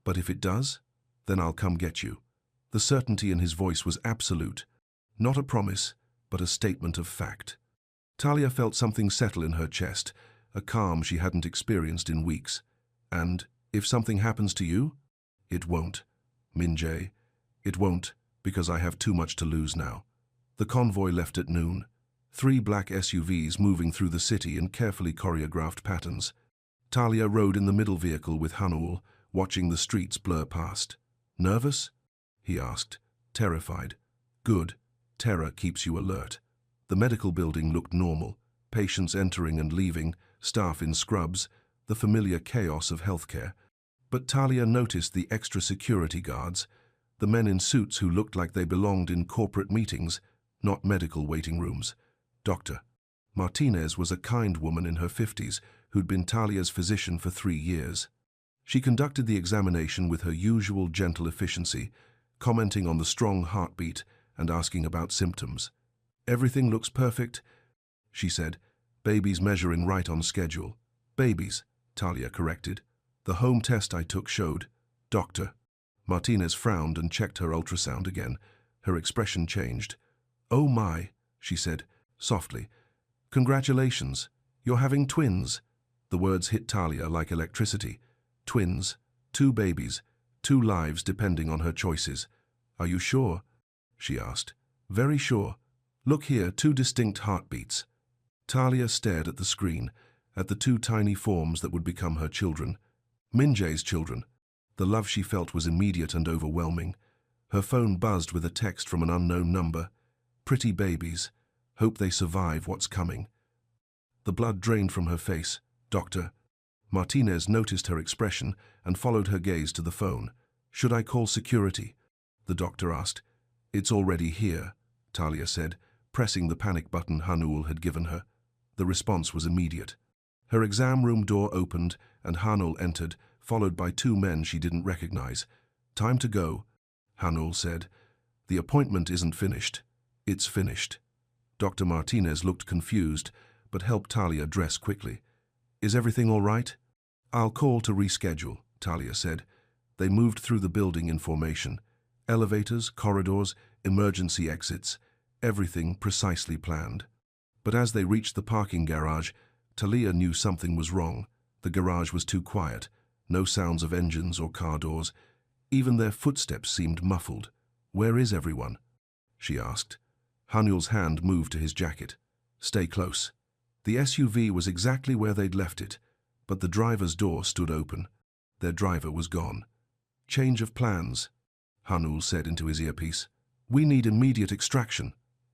But if it does, then I'll come get you. The certainty in his voice was absolute. Not a promise, but a statement of fact. Talia felt something settle in her chest, a calm she hadn't experienced in weeks. And if something happens to you? It won't, Minjay. It won't, because I have too much to lose now. The convoy left at noon. 3 black SUVs moving through the city in carefully choreographed patterns. Talia rode in the middle vehicle with Hanul, watching the streets blur past. Nervous? He asked, terrified. Good. Terror keeps you alert. The medical building looked normal. Patients entering and leaving, staff in scrubs, the familiar chaos of healthcare. But Talia noticed the extra security guards, the men in suits who looked like they belonged in corporate meetings, not medical waiting rooms. Dr. Martinez was a kind woman in her 50s who'd been Talia's physician for 3 years. She conducted the examination with her usual gentle efficiency, commenting on the strong heartbeat and asking about symptoms. Everything looks perfect, she said. Baby's measuring right on schedule. Babies, Talia corrected. The home test I took showed. Doctor. Martinez frowned and checked her ultrasound again. Her expression changed. Oh my, she said, softly. Congratulations. You're having twins. The words hit Talia like electricity. Twins. 2 babies. 2 lives depending on her choices. Are you sure? She asked. Very sure. Look here, 2 distinct heartbeats. Talia stared at the screen, at the 2 tiny forms that would become her children. Minjay's children. The love she felt was immediate and overwhelming. Her phone buzzed with a text from an unknown number. Pretty babies. Hope they survive what's coming. The blood drained from her face. Doctor. Martinez noticed her expression and followed her gaze to the phone. Should I call security? The doctor asked. It's already here, Talia said, pressing the panic button Hanul had given her. The response was immediate. Her exam room door opened and Hanul entered, followed by 2 men she didn't recognize. Time to go, Hanul said. The appointment isn't finished. It's finished. Dr. Martinez looked confused, but helped Talia dress quickly. Is everything all right? I'll call to reschedule, Talia said. They moved through the building in formation. Elevators, corridors, emergency exits, everything precisely planned. But as they reached the parking garage, Talia knew something was wrong. The garage was too quiet. No sounds of engines or car doors. Even their footsteps seemed muffled. Where is everyone? She asked. Hanul's hand moved to his jacket. Stay close. The SUV was exactly where they'd left it, but the driver's door stood open. Their driver was gone. Change of plans, Hanul said into his earpiece. We need immediate extraction.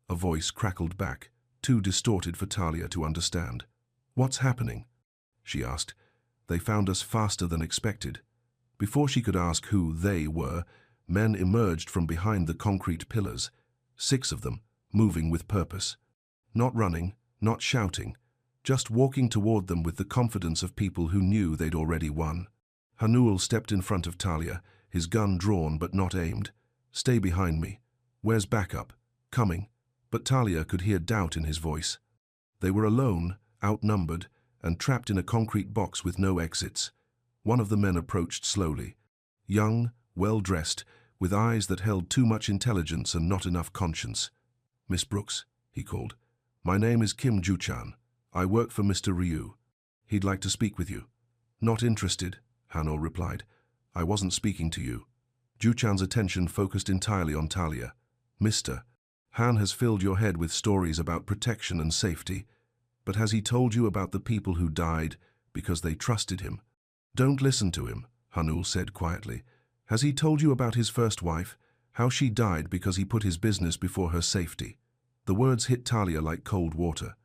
A voice crackled back, too distorted for Talia to understand. What's happening? She asked. They found us faster than expected. Before she could ask who they were, men emerged from behind the concrete pillars, 6 of them, moving with purpose. Not running, not shouting, just walking toward them with the confidence of people who knew they'd already won. Hanul stepped in front of Talia, his gun drawn but not aimed. "Stay behind me. Where's backup?" "Coming." But Talia could hear doubt in his voice. They were alone, outnumbered, and trapped in a concrete box with no exits. One of the men approached slowly. Young, well-dressed, with eyes that held too much intelligence and not enough conscience. "Miss Brooks," he called. "My name is Kim Juchan. I work for Mr. Ryu. He'd like to speak with you." "Not interested," Hanul replied. "I wasn't speaking to you." Juchan's attention focused entirely on Talia. "Mister, Han has filled your head with stories about protection and safety, but has he told you about the people who died because they trusted him?" "Don't listen to him," Hanul said quietly. "Has he told you about his first wife, how she died because he put his business before her safety?" The words hit Talia like cold water.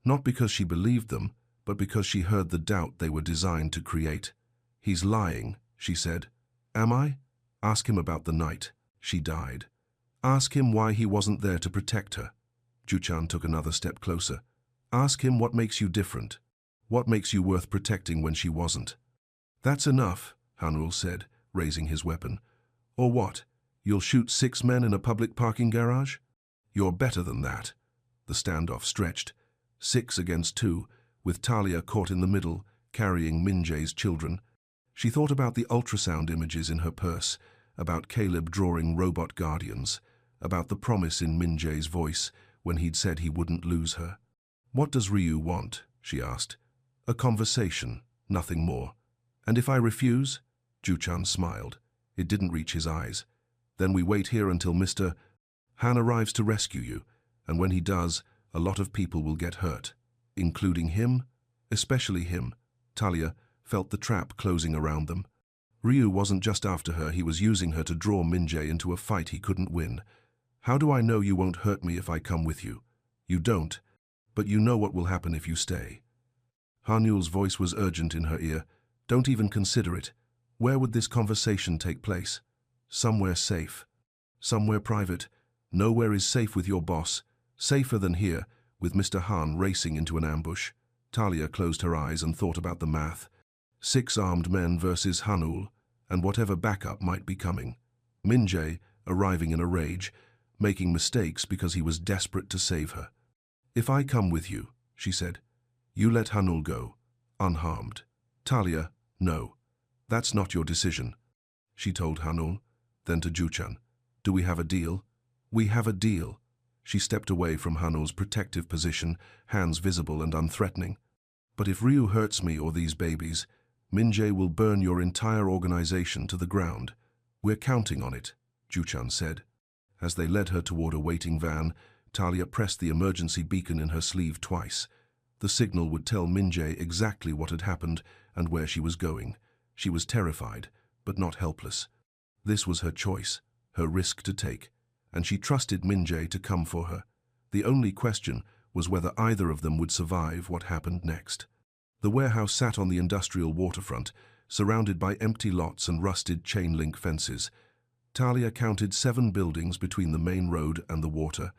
Not because she believed them, but because she heard the doubt they were designed to create. "He's lying," she said. "Am I? Ask him about the night she died. Ask him why he wasn't there to protect her." Juchan took another step closer. "Ask him what makes you different. What makes you worth protecting when she wasn't?" "That's enough," Hanul said, raising his weapon. "Or what? You'll shoot 6 men in a public parking garage?" "You're better than that." The standoff stretched. 6 against 2, with Talia caught in the middle, carrying Minjae's children. She thought about the ultrasound images in her purse, about Caleb drawing robot guardians, about the promise in Minjae's voice when he'd said he wouldn't lose her. "What does Ryu want?" she asked. "A conversation, nothing more." "And if I refuse?" Juchan smiled. It didn't reach his eyes. "Then we wait here until Mr. Han arrives to rescue you, and when he does, a lot of people will get hurt, including him, especially him." Talia felt the trap closing around them. Ryu wasn't just after her, he was using her to draw Minjae into a fight he couldn't win. "How do I know you won't hurt me if I come with you?" "You don't, but you know what will happen if you stay." Hanul's voice was urgent in her ear. "Don't even consider it. Where would this conversation take place?" "Somewhere safe. Somewhere private. Nowhere is safe with your boss. Safer than here, with Mr. Han racing into an ambush." Talia closed her eyes and thought about the math. 6 armed men versus Hanul, and whatever backup might be coming. Minjae arriving in a rage, making mistakes because he was desperate to save her. "If I come with you," she said, "you let Hanul go, unharmed." "Talia, no. That's not your decision," she told Hanul. Then to Juchan, "Do we have a deal?" "We have a deal." She stepped away from Hanul's protective position, hands visible and unthreatening. "But if Ryu hurts me or these babies, Minjae will burn your entire organization to the ground. We're counting on it," Juchan said. As they led her toward a waiting van, Talia pressed the emergency beacon in her sleeve twice. The signal would tell Minjae exactly what had happened and where she was going. She was terrified, but not helpless. This was her choice, her risk to take, and she trusted Minjae to come for her. The only question was whether either of them would survive what happened next. The warehouse sat on the industrial waterfront, surrounded by empty lots and rusted chain-link fences. Talia counted 7 buildings between the main road and the water.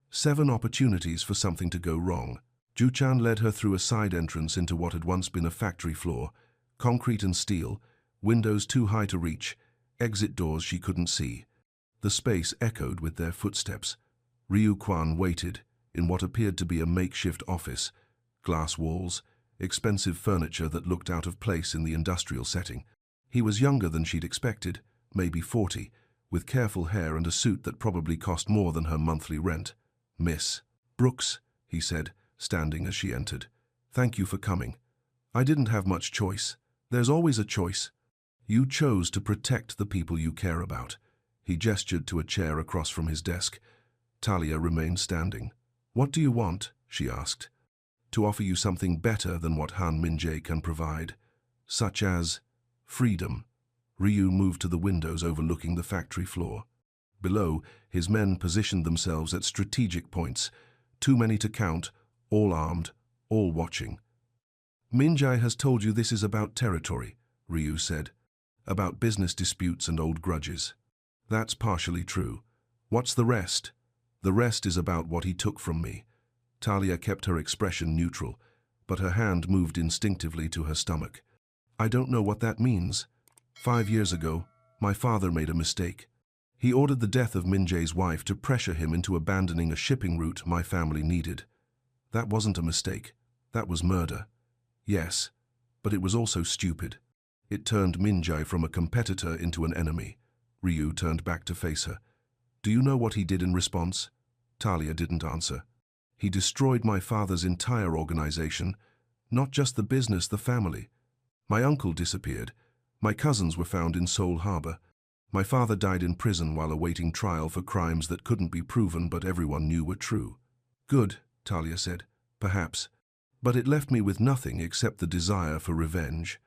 7 opportunities for something to go wrong. Juchan led her through a side entrance into what had once been a factory floor, concrete and steel, windows too high to reach, exit doors she couldn't see. The space echoed with their footsteps. Ryu Kwan waited in what appeared to be a makeshift office. Glass walls, expensive furniture that looked out of place in the industrial setting. He was younger than she'd expected, maybe 40, with careful hair and a suit that probably cost more than her monthly rent. "Miss Brooks," he said, standing as she entered. "Thank you for coming. I didn't have much choice. There's always a choice. You chose to protect the people you care about." He gestured to a chair across from his desk. Talia remained standing. "What do you want?" she asked. "To offer you something better than what Han Minjae can provide. Such as freedom." Ryu moved to the windows overlooking the factory floor. Below, his men positioned themselves at strategic points, too many to count, all armed, all watching. "Minjae has told you this is about territory," Ryu said. "About business disputes and old grudges." That's partially true. What's the rest? The rest is about what he took from me. Talia kept her expression neutral, but her hand moved instinctively to her stomach. I don't know what that means. 5 years ago, my father made a mistake. He ordered the death of Minjae's wife to pressure him into abandoning a shipping route my family needed. That wasn't a mistake. That was murder. Yes, but it was also stupid. It turned Minjae from a competitor into an enemy. Ryu turned back to face her. Do you know what he did in response? Talia didn't answer. He destroyed my father's entire organization, not just the business, the family. My uncle disappeared. My cousins were found in Seoul Harbor. My father died in prison while awaiting trial for crimes that couldn't be proven but everyone knew were true. Good, Talia said. Perhaps. But it left me with nothing except the desire for revenge.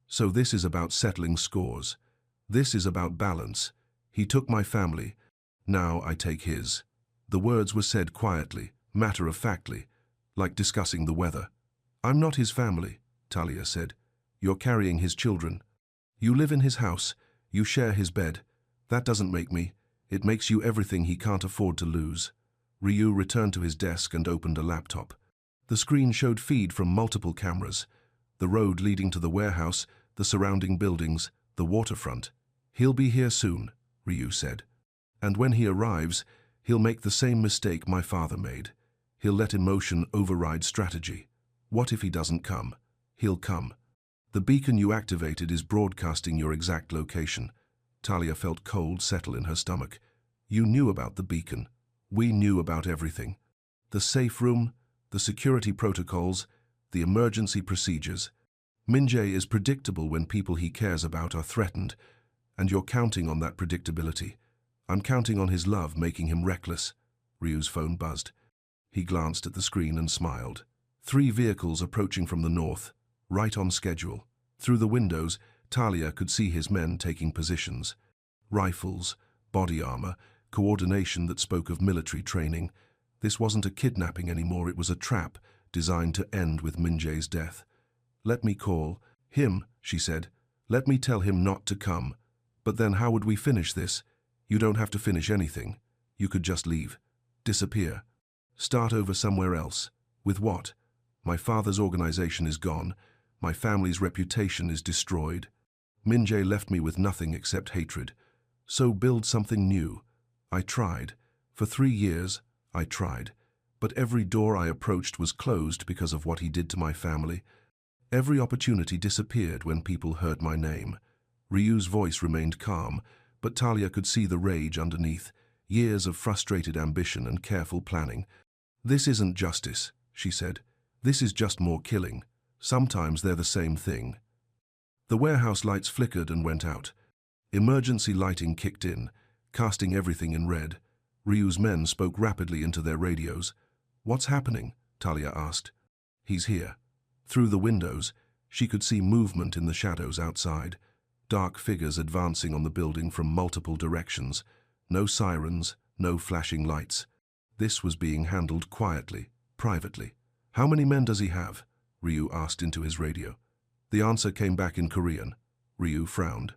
So this is about settling scores. This is about balance. He took my family. Now I take his. The words were said quietly, matter-of-factly, like discussing the weather. I'm not his family, Talia said. You're carrying his children. You live in his house. You share his bed. That doesn't make me. It makes you everything he can't afford to lose. Ryu returned to his desk and opened a laptop. The screen showed feed from multiple cameras. The road leading to the warehouse, the surrounding buildings, the waterfront. He'll be here soon, Ryu said. And when he arrives, he'll make the same mistake my father made. He'll let emotion override strategy. What if he doesn't come? He'll come. The beacon you activated is broadcasting your exact location. Talia felt cold settle in her stomach. You knew about the beacon. We knew about everything. The safe room, the security protocols, the emergency procedures. Minjae is predictable when people he cares about are threatened, and you're counting on that predictability. I'm counting on his love making him reckless. Ryu's phone buzzed. He glanced at the screen and smiled. 3 vehicles approaching from the north, right on schedule. Through the windows, Talia could see his men taking positions. Rifles, body armor, coordination that spoke of military training. This wasn't a kidnapping anymore, it was a trap designed to end with Minjae's death. Let me call him, she said. Let me tell him not to come. But then how would we finish this? You don't have to finish anything. You could just leave. Disappear. Start over somewhere else. With what? My father's organization is gone. My family's reputation is destroyed. Minjae left me with nothing except hatred. So build something new. I tried. For 3 years, I tried. But every door I approached was closed because of what he did to my family. Every opportunity disappeared when people heard my name. Ryu's voice remained calm, but Talia could see the rage underneath, years of frustrated ambition and careful planning. This isn't justice, she said. This is just more killing. Sometimes they're the same thing. The warehouse lights flickered and went out. Emergency lighting kicked in, casting everything in red. Ryu's men spoke rapidly into their radios. What's happening? Talia asked. He's here. Through the windows, she could see movement in the shadows outside. Dark figures advancing on the building from multiple directions. No sirens, no flashing lights. This was being handled quietly, privately. How many men does he have? Ryu asked into his radio. The answer came back in Korean. Ryu frowned.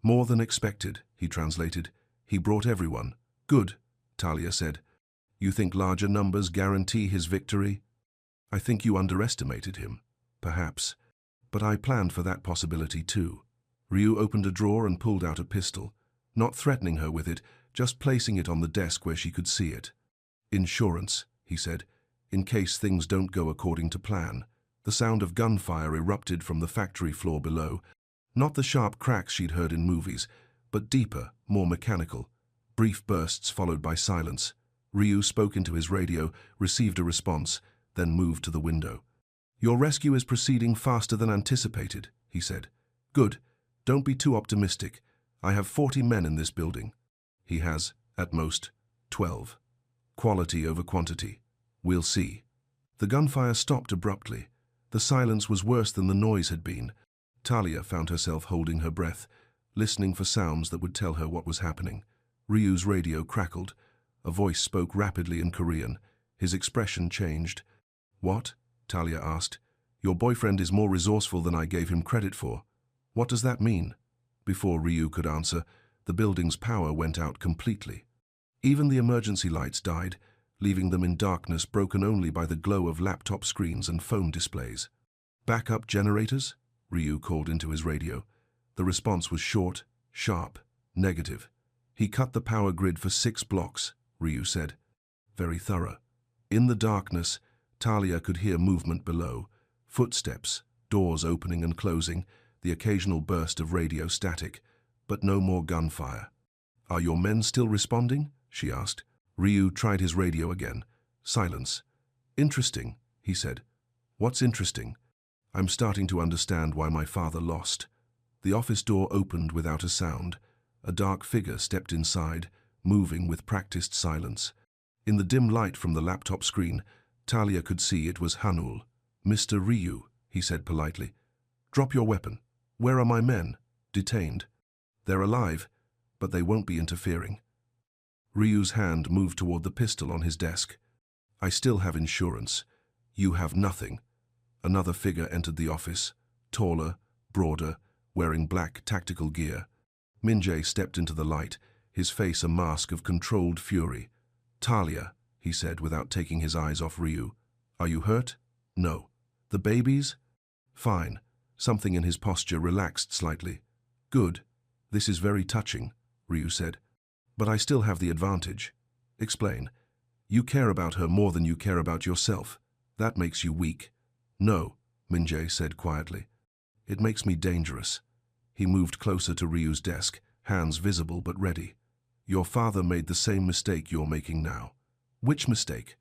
More than expected, he translated. He brought everyone. Good, Talia said. You think larger numbers guarantee his victory? I think you underestimated him. Perhaps. But I planned for that possibility too. Ryu opened a drawer and pulled out a pistol, not threatening her with it, just placing it on the desk where she could see it. Insurance, he said, in case things don't go according to plan. The sound of gunfire erupted from the factory floor below, not the sharp cracks she'd heard in movies, but deeper, more mechanical. Brief bursts followed by silence. Ryu spoke into his radio, received a response, then moved to the window. Your rescue is proceeding faster than anticipated, he said. Good. Don't be too optimistic. I have 40 men in this building. He has, at most, 12. Quality over quantity. We'll see. The gunfire stopped abruptly. The silence was worse than the noise had been. Talia found herself holding her breath, listening for sounds that would tell her what was happening. Ryu's radio crackled. A voice spoke rapidly in Korean. His expression changed. What? Talia asked. Your boyfriend is more resourceful than I gave him credit for. What does that mean? Before Ryu could answer, The building's power went out completely. Even the emergency lights died, leaving them in darkness broken only by the glow of laptop screens and phone displays. "Backup generators?" Ryu called into his radio. The response was short, sharp, negative. "He cut the power grid for 6 blocks, Ryu said. Very thorough. In the darkness, Talia could hear movement below, footsteps, doors opening and closing, the occasional burst of radio static, but no more gunfire. "Are your men still responding?" she asked. Ryu tried his radio again. Silence. "Interesting," he said. "What's interesting?" "I'm starting to understand why my father lost." The office door opened without a sound. A dark figure stepped inside, moving with practiced silence. In the dim light from the laptop screen, Talia could see it was Hanul. "Mr. Ryu," he said politely. "Drop your weapon. Where are my men?" "Detained. They're alive, but they won't be interfering." Ryu's hand moved toward the pistol on his desk. "I still have insurance. You have nothing." Another figure entered the office, taller, broader, wearing black tactical gear. Min-jae stepped into the light, his face a mask of controlled fury. "Talia," he said without taking his eyes off Ryu. "Are you hurt?" "No." "The babies?" "Fine." Something in his posture relaxed slightly. "Good. This is very touching," Ryu said. "But I still have the advantage." "Explain." "You care about her more than you care about yourself. That makes you weak." "No," Min-jae said quietly. "It makes me dangerous." He moved closer to Ryu's desk, hands visible but ready. "Your father made the same mistake you're making now." "Which mistake?"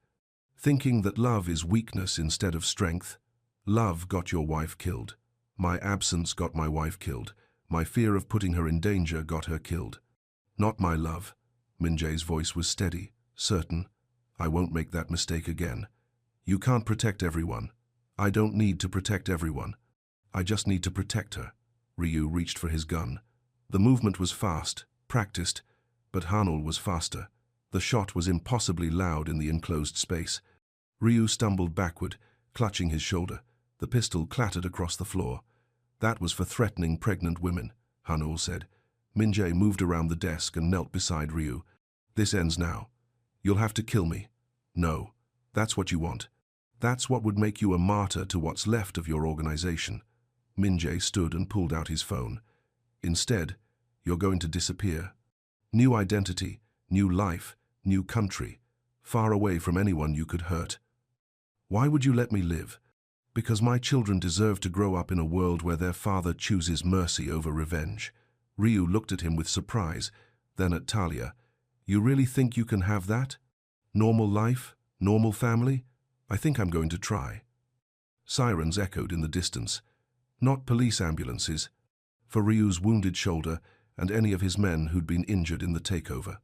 "Thinking that love is weakness instead of strength. Love got your wife killed. My absence got my wife killed. My fear of putting her in danger got her killed. Not my love." Min-jae's voice was steady, certain. "I won't make that mistake again. You can't protect everyone. I don't need to protect everyone. I just need to protect her." Ryu reached for his gun. The movement was fast, practiced, but Hanul was faster. The shot was impossibly loud in the enclosed space. Ryu stumbled backward, clutching his shoulder. The pistol clattered across the floor. "That was for threatening pregnant women," Hanul said. Min-jae moved around the desk and knelt beside Ryu. "This ends now. You'll have to kill me." "No. That's what you want. That's what would make you a martyr to what's left of your organization." Min-jae stood and pulled out his phone. "Instead, you're going to disappear. New identity, new life, new country, far away from anyone you could hurt." "Why would you let me live?" "Because my children deserve to grow up in a world where their father chooses mercy over revenge." Ryu looked at him with surprise, then at Talia. "You really think you can have that? Normal life? Normal family? I think I'm going to try." Sirens echoed in the distance. Not police ambulances. For Ryu's wounded shoulder and any of his men who'd been injured in the takeover.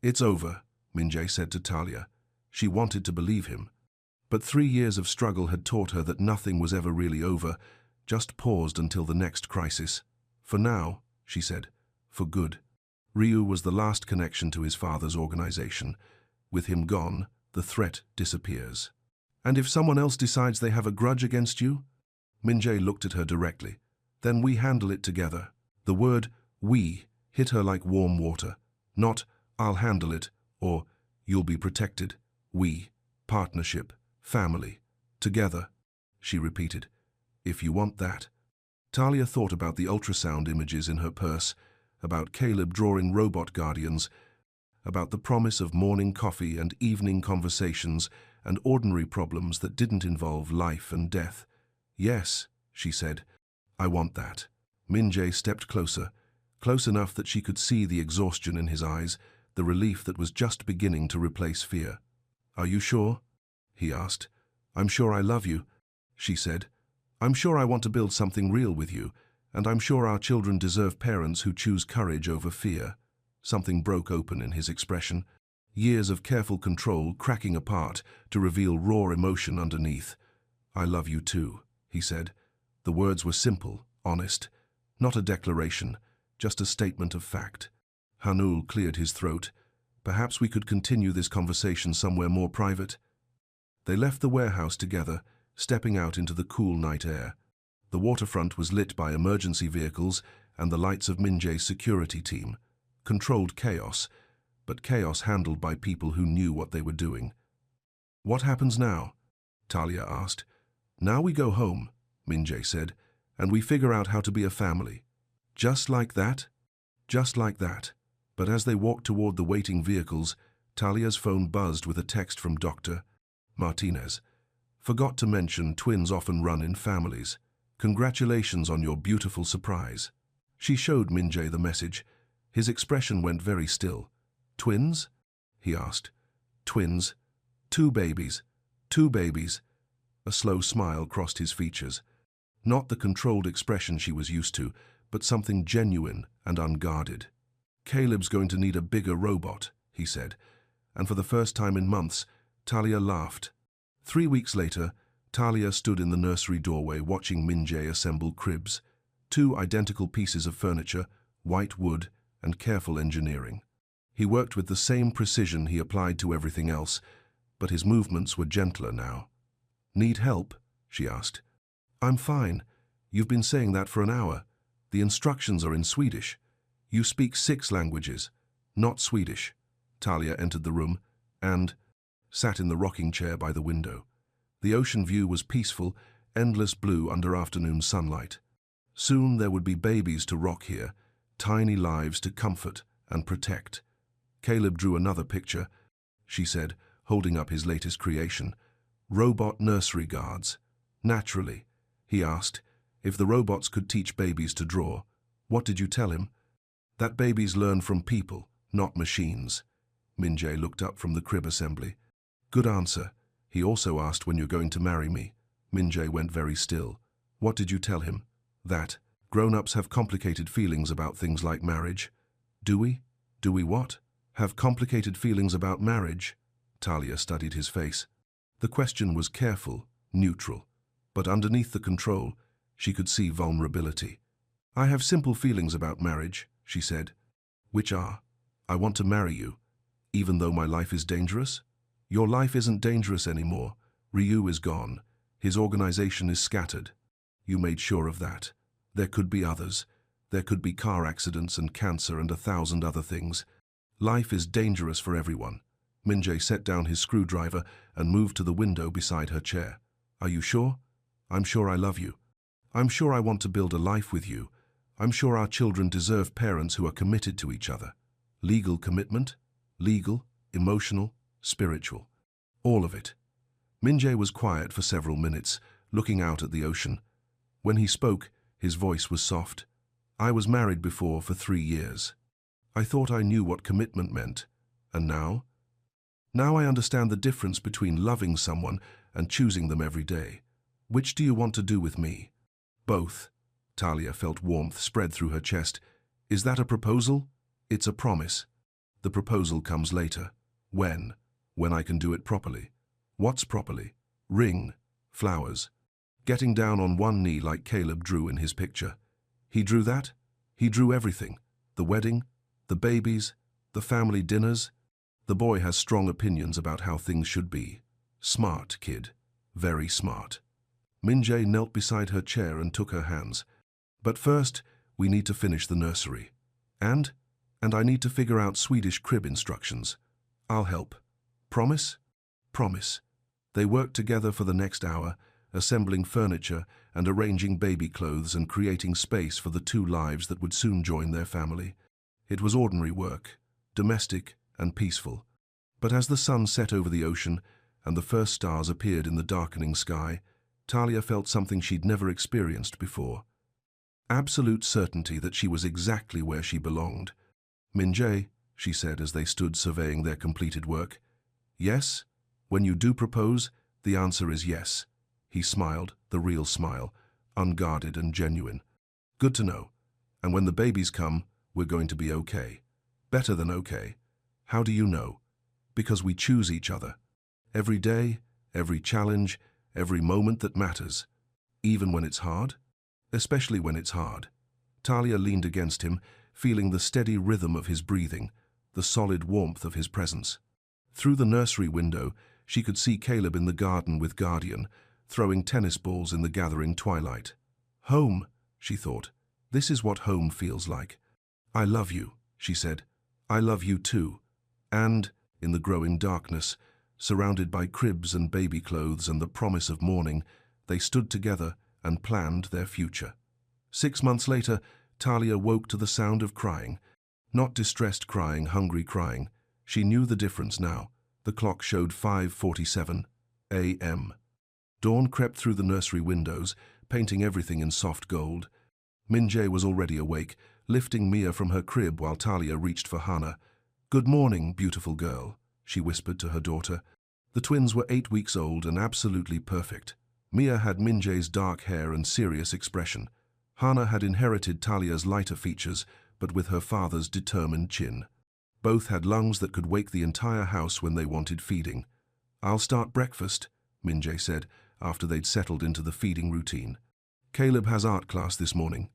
"It's over," Min-jae said to Talia. She wanted to believe him. But 3 years of struggle had taught her that nothing was ever really over, just paused until the next crisis. "For now," she said, "for good." Ryu was the last connection to his father's organization. With him gone, the threat disappears. "And if someone else decides they have a grudge against you?" Min-jae looked at her directly. "Then we handle it together." The word "we" hit her like warm water. Not "I'll handle it" or "you'll be protected." We, partnership, family, together, she repeated. "If you want that." Talia thought about the ultrasound images in her purse, about Caleb drawing robot guardians, about the promise of morning coffee and evening conversations and ordinary problems that didn't involve life and death. "Yes," she said, "I want that." Min-jae stepped closer, close enough that she could see the exhaustion in his eyes, the relief that was just beginning to replace fear. "Are you sure?" he asked. "I'm sure I love you," she said. "I'm sure I want to build something real with you, and I'm sure our children deserve parents who choose courage over fear." Something broke open in his expression, years of careful control cracking apart to reveal raw emotion underneath. "I love you too," he said. The words were simple, honest, not a declaration, just a statement of fact. Hanul cleared his throat. "Perhaps we could continue this conversation somewhere more private." They left the warehouse together, stepping out into the cool night air. The waterfront was lit by emergency vehicles and the lights of Min-jae's security team. controlled chaos, but chaos handled by people who knew what they were doing. "What happens now?" Talia asked. "Now we go home," Min-jae said, "and we figure out how to be a family." "Just like that?" "Just like that." But as they walked toward the waiting vehicles, Talia's phone buzzed with a text from Dr. Martinez. "Forgot to mention twins often run in families. Congratulations on your beautiful surprise." She showed Min-jae the message. His expression went very still. "Twins?" he asked. "Twins. 2 babies. 2 babies." A slow smile crossed his features. Not the controlled expression she was used to, but something genuine and unguarded. "Caleb's going to need a bigger robot," he said, and for the first time in months, Talia laughed. 3 weeks later, Talia stood in the nursery doorway watching Min-jae assemble cribs. 2 identical pieces of furniture, white wood, and careful engineering. He worked with the same precision he applied to everything else, but his movements were gentler now. "Need help?" she asked. "I'm fine. You've been saying that for an hour. The instructions are in Swedish. You speak 6 languages, not Swedish." Talia entered the room and sat in the rocking chair by the window. The ocean view was peaceful, endless blue under afternoon sunlight. Soon there would be babies to rock here, tiny lives to comfort and protect. Caleb drew another picture, she said, holding up his latest creation. "Robot nursery guards." "Naturally," he asked, "if the robots could teach babies to draw, what did you tell him?" "That babies learn from people, not machines." Min-jae looked up from the crib assembly. "Good answer." He also asked when you're going to marry me. Min-jae went very still. "What did you tell him?" "That grown-ups have complicated feelings about things like marriage." "Do we? Do we what?" "Have complicated feelings about marriage?" Talia studied his face. The question was careful, neutral, but underneath the control, she could see vulnerability. "I have simple feelings about marriage," she said. "Which are, I want to marry you, even though my life is dangerous?" "Your life isn't dangerous anymore. Ryu is gone. His organization is scattered. You made sure of that. There could be others. There could be car accidents and cancer and 1,000 other things. Life is dangerous for everyone." Min-jae set down his screwdriver and moved to the window beside her chair. "Are you sure?" "I'm sure I love you. I'm sure I want to build a life with you. I'm sure our children deserve parents who are committed to each other. Legal commitment, legal, emotional, spiritual. All of it." Min-jae was quiet for several minutes, looking out at the ocean. When he spoke, his voice was soft. "I was married before for 3 years. I thought I knew what commitment meant. And now? Now I understand the difference between loving someone and choosing them every day. Which do you want to do with me?" "Both." Talia felt warmth spread through her chest. "Is that a proposal?" "It's a promise. The proposal comes later. When? When I can do it properly." "What's properly?" "Ring, flowers." Getting down on one knee like Caleb drew in his picture. He drew that? He drew everything. The wedding, the babies, the family dinners. The boy has strong opinions about how things should be. Smart kid. Very smart. Min-jae knelt beside her chair and took her hands. "But first, we need to finish the nursery. And I need to figure out Swedish crib instructions. I'll help. Promise?" "Promise." They worked together for the next hour, assembling furniture and arranging baby clothes and creating space for the 2 lives that would soon join their family. It was ordinary work, domestic and peaceful. But as the sun set over the ocean and the first stars appeared in the darkening sky, Talia felt something she'd never experienced before. Absolute certainty that she was exactly where she belonged. "Min-jae," she said as they stood surveying their completed work. "Yes? When you do propose, the answer is yes." He smiled, the real smile, unguarded and genuine. "Good to know. And when the babies come, we're going to be okay. Better than okay. How do you know? Because we choose each other. Every day, every challenge, every moment that matters. Even when it's hard? Especially when it's hard." Talia leaned against him, feeling the steady rhythm of his breathing, the solid warmth of his presence. Through the nursery window, she could see Caleb in the garden with Guardian, throwing tennis balls in the gathering twilight. "Home," she thought. "This is what home feels like." "I love you," she said, I love you too. And, in the growing darkness, surrounded by cribs and baby clothes and the promise of morning, they stood together and planned their future. 6 months later, Talia woke to the sound of crying. Not distressed crying, hungry crying. She knew the difference now. The clock showed 5:47 a.m. Dawn crept through the nursery windows, painting everything in soft gold. Minjae was already awake, lifting Mia from her crib while Talia reached for Hana. "Good morning, beautiful girl," she whispered to her daughter. The twins were 8 weeks old and absolutely perfect. Mia had Minjae's dark hair and serious expression. Hana had inherited Talia's lighter features, but with her father's determined chin. Both had lungs that could wake the entire house when they wanted feeding. "I'll start breakfast," Minjae said, after they'd settled into the feeding routine. "Caleb has art class this morning."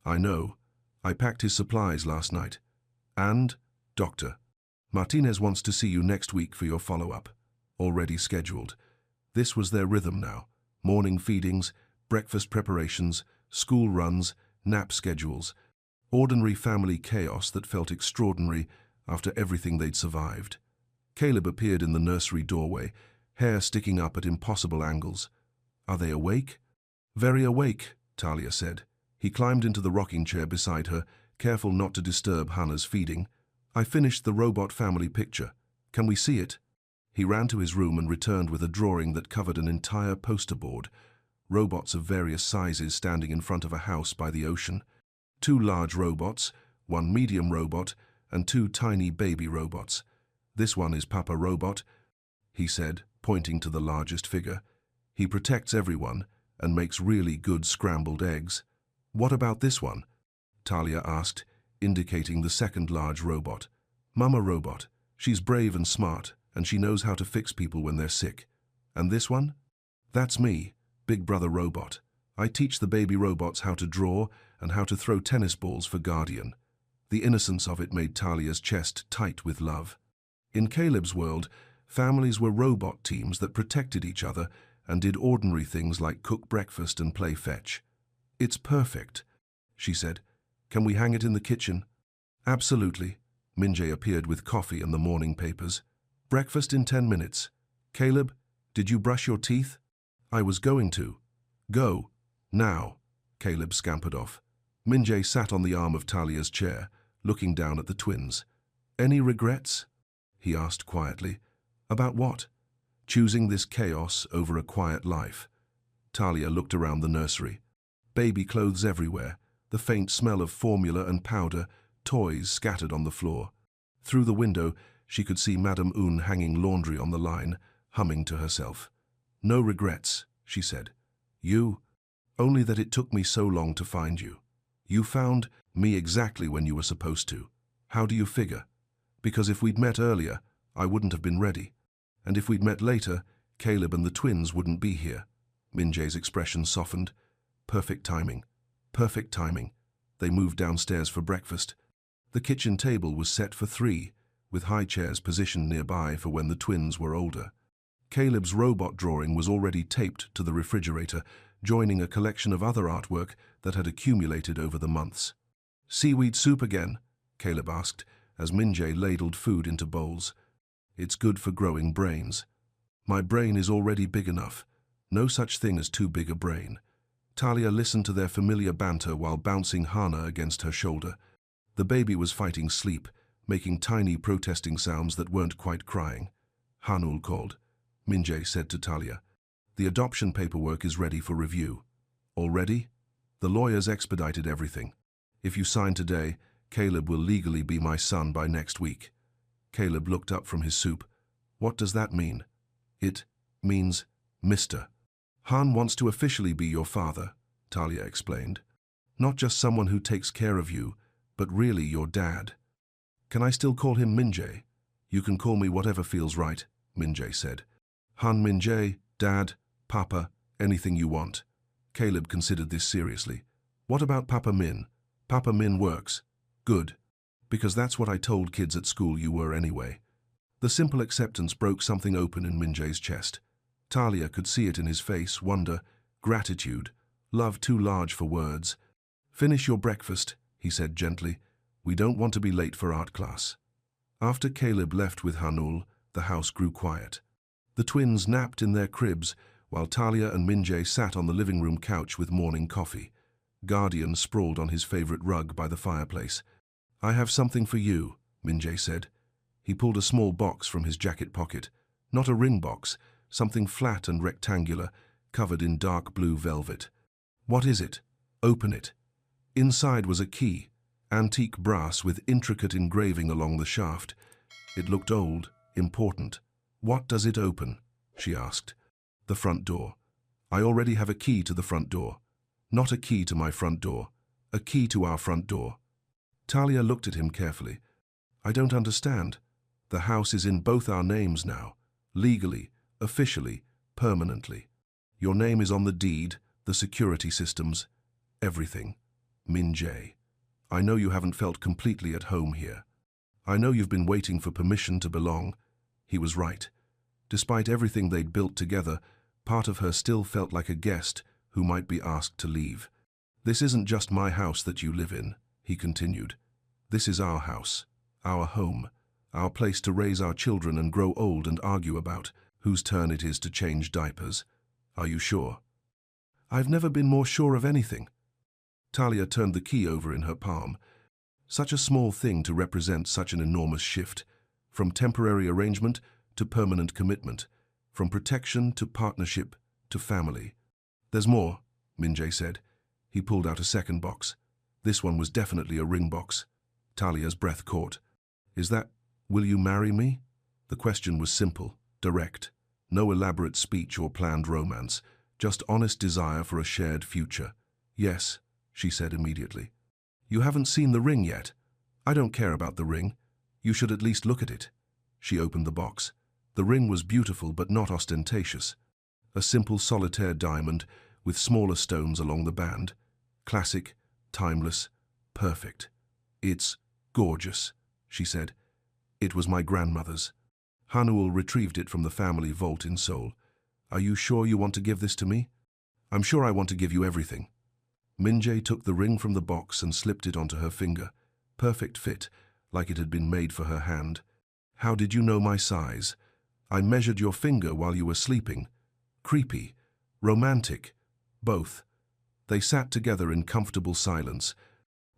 "I know. I packed his supplies last night." "And, Doctor, Martinez wants to see you next week for your follow-up." Already scheduled. This was their rhythm now. Morning feedings, breakfast preparations, school runs, nap schedules. Ordinary family chaos that felt extraordinary after everything they'd survived. Caleb appeared in the nursery doorway, hair sticking up at impossible angles. "Are they awake?" "Very awake," Talia said. He climbed into the rocking chair beside her, careful not to disturb Hannah's feeding. "I finished the robot family picture. Can we see it?" He ran to his room and returned with a drawing that covered an entire poster board. Robots of various sizes standing in front of a house by the ocean. 2 large robots, 1 medium robot, and 2 tiny baby robots. "This one is Papa Robot," he said, pointing to the largest figure. "He protects everyone and makes really good scrambled eggs." "What about this one?" Talia asked, indicating the second large robot. "Mama Robot. She's brave and smart, and she knows how to fix people when they're sick." "And this one?" "That's me, Big Brother Robot. I teach the baby robots how to draw and how to throw tennis balls for Guardian." The innocence of it made Talia's chest tight with love. In Caleb's world, families were robot teams that protected each other and did ordinary things like cook breakfast and play fetch. "It's perfect," she said. "Can we hang it in the kitchen?" "Absolutely." Minjae appeared with coffee and the morning papers. "Breakfast in 10 minutes. Caleb, did you brush your teeth?" "I was going to." "Go. Now." Caleb scampered off. Minjae sat on the arm of Talia's chair, looking down at the twins. "Any regrets?" he asked quietly. "About what?" "Choosing this chaos over a quiet life." Talia looked around the nursery. Baby clothes everywhere, the faint smell of formula and powder, toys scattered on the floor. Through the window, she could see Madame Un hanging laundry on the line, humming to herself. "No regrets," she said. "You? Only that it took me so long to find you. You found me exactly when you were supposed to. How do you figure? Because if we'd met earlier, I wouldn't have been ready. And if we'd met later, Caleb and the twins wouldn't be here." Minjae's expression softened. "Perfect timing. Perfect timing." They moved downstairs for breakfast. The kitchen table was set for 3, with high chairs positioned nearby for when the twins were older. Caleb's robot drawing was already taped to the refrigerator, joining a collection of other artwork that had accumulated over the months. "Seaweed soup again?" Caleb asked, as Minjae ladled food into bowls. "It's good for growing brains." "My brain is already big enough. No such thing as too big a brain." Talia listened to their familiar banter while bouncing Hana against her shoulder. The baby was fighting sleep, making tiny protesting sounds that weren't quite crying. "Hanul called," Minjae said to Talia. "The adoption paperwork is ready for review." "Already?" "The lawyers expedited everything. If you sign today, Caleb will legally be my son by next week." Caleb looked up from his soup. "What does that mean?" "It means Mr. Han wants to officially be your father," Talia explained. "Not just someone who takes care of you, but really your dad." "Can I still call him Minjae?" "You can call me whatever feels right," Minjae said. "Han Minjae, Dad, Papa, anything you want." Caleb considered this seriously. "What about Papa Min?" "Papa Min works." "Good. Because that's what I told kids at school you were anyway." The simple acceptance broke something open in Minjae's chest. Talia could see it in his face, wonder, gratitude, love too large for words. "Finish your breakfast," he said gently. "We don't want to be late for art class." After Caleb left with Hanul, the house grew quiet. The twins napped in their cribs, while Talia and Minjay sat on the living room couch with morning coffee. Guardian sprawled on his favorite rug by the fireplace. "I have something for you," Minjay said. He pulled a small box from his jacket pocket. Not a ring box, something flat and rectangular, covered in dark blue velvet. "What is it?" "Open it." Inside was a key, antique brass with intricate engraving along the shaft. It looked old, important. "What does it open?" she asked. "The front door. I already have a key to the front door." "Not a key to my front door. A key to our front door." Talia looked at him carefully. "I don't understand. The house is in both our names now. Legally, officially, permanently. Your name is on the deed, the security systems, everything. Minjay. I know you haven't felt completely at home here. I know you've been waiting for permission to belong." He was right. Despite everything they'd built together, part of her still felt like a guest who might be asked to leave. "This isn't just my house that you live in," he continued. "This is our house, our home, our place to raise our children and grow old and argue about whose turn it is to change diapers. Are you sure?" "I've never been more sure of anything." Talia turned the key over in her palm. Such a small thing to represent such an enormous shift, from temporary arrangement to permanent commitment, from protection to partnership to family. "There's more," Minjay said. He pulled out a second box. This one was definitely a ring box. Talia's breath caught. "Is that, will you marry me?" The question was simple, direct. No elaborate speech or planned romance, just honest desire for a shared future. "Yes," she said immediately. "You haven't seen the ring yet." "I don't care about the ring. You should at least look at it." She opened the box. The ring was beautiful but not ostentatious. A simple solitaire diamond with smaller stones along the band. Classic, timeless, perfect. "It's gorgeous," she said. "It was my grandmother's." Hanuel retrieved it from the family vault in Seoul. "Are you sure you want to give this to me?" "I'm sure I want to give you everything." Minjay took the ring from the box and slipped it onto her finger. Perfect fit, like it had been made for her hand. "How did you know my size?" "I measured your finger while you were sleeping." Creepy, romantic, both. They sat together in comfortable silence,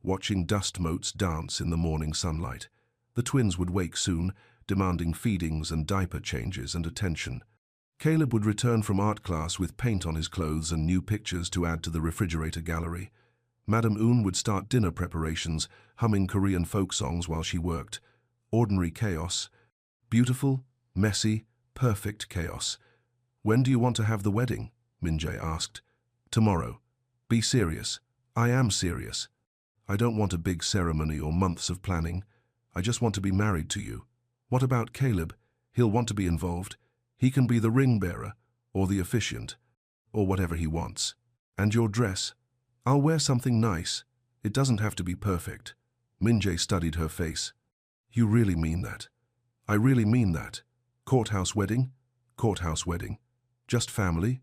watching dust motes dance in the morning sunlight. The twins would wake soon, demanding feedings and diaper changes and attention. Caleb would return from art class with paint on his clothes and new pictures to add to the refrigerator gallery. Madame Un would start dinner preparations, humming Korean folk songs while she worked. Ordinary chaos. Beautiful, messy, perfect chaos. "When do you want to have the wedding?" Minjay asked. "Tomorrow. Be serious." "I am serious. I don't want a big ceremony or months of planning. I just want to be married to you." "What about Caleb? He'll want to be involved. He can be the ring bearer, or the officiant, or whatever he wants." "And your dress?" "I'll wear something nice. It doesn't have to be perfect." Minjay studied her face. "You really mean that?" "I really mean that. Courthouse wedding?" "Courthouse wedding. Just family?"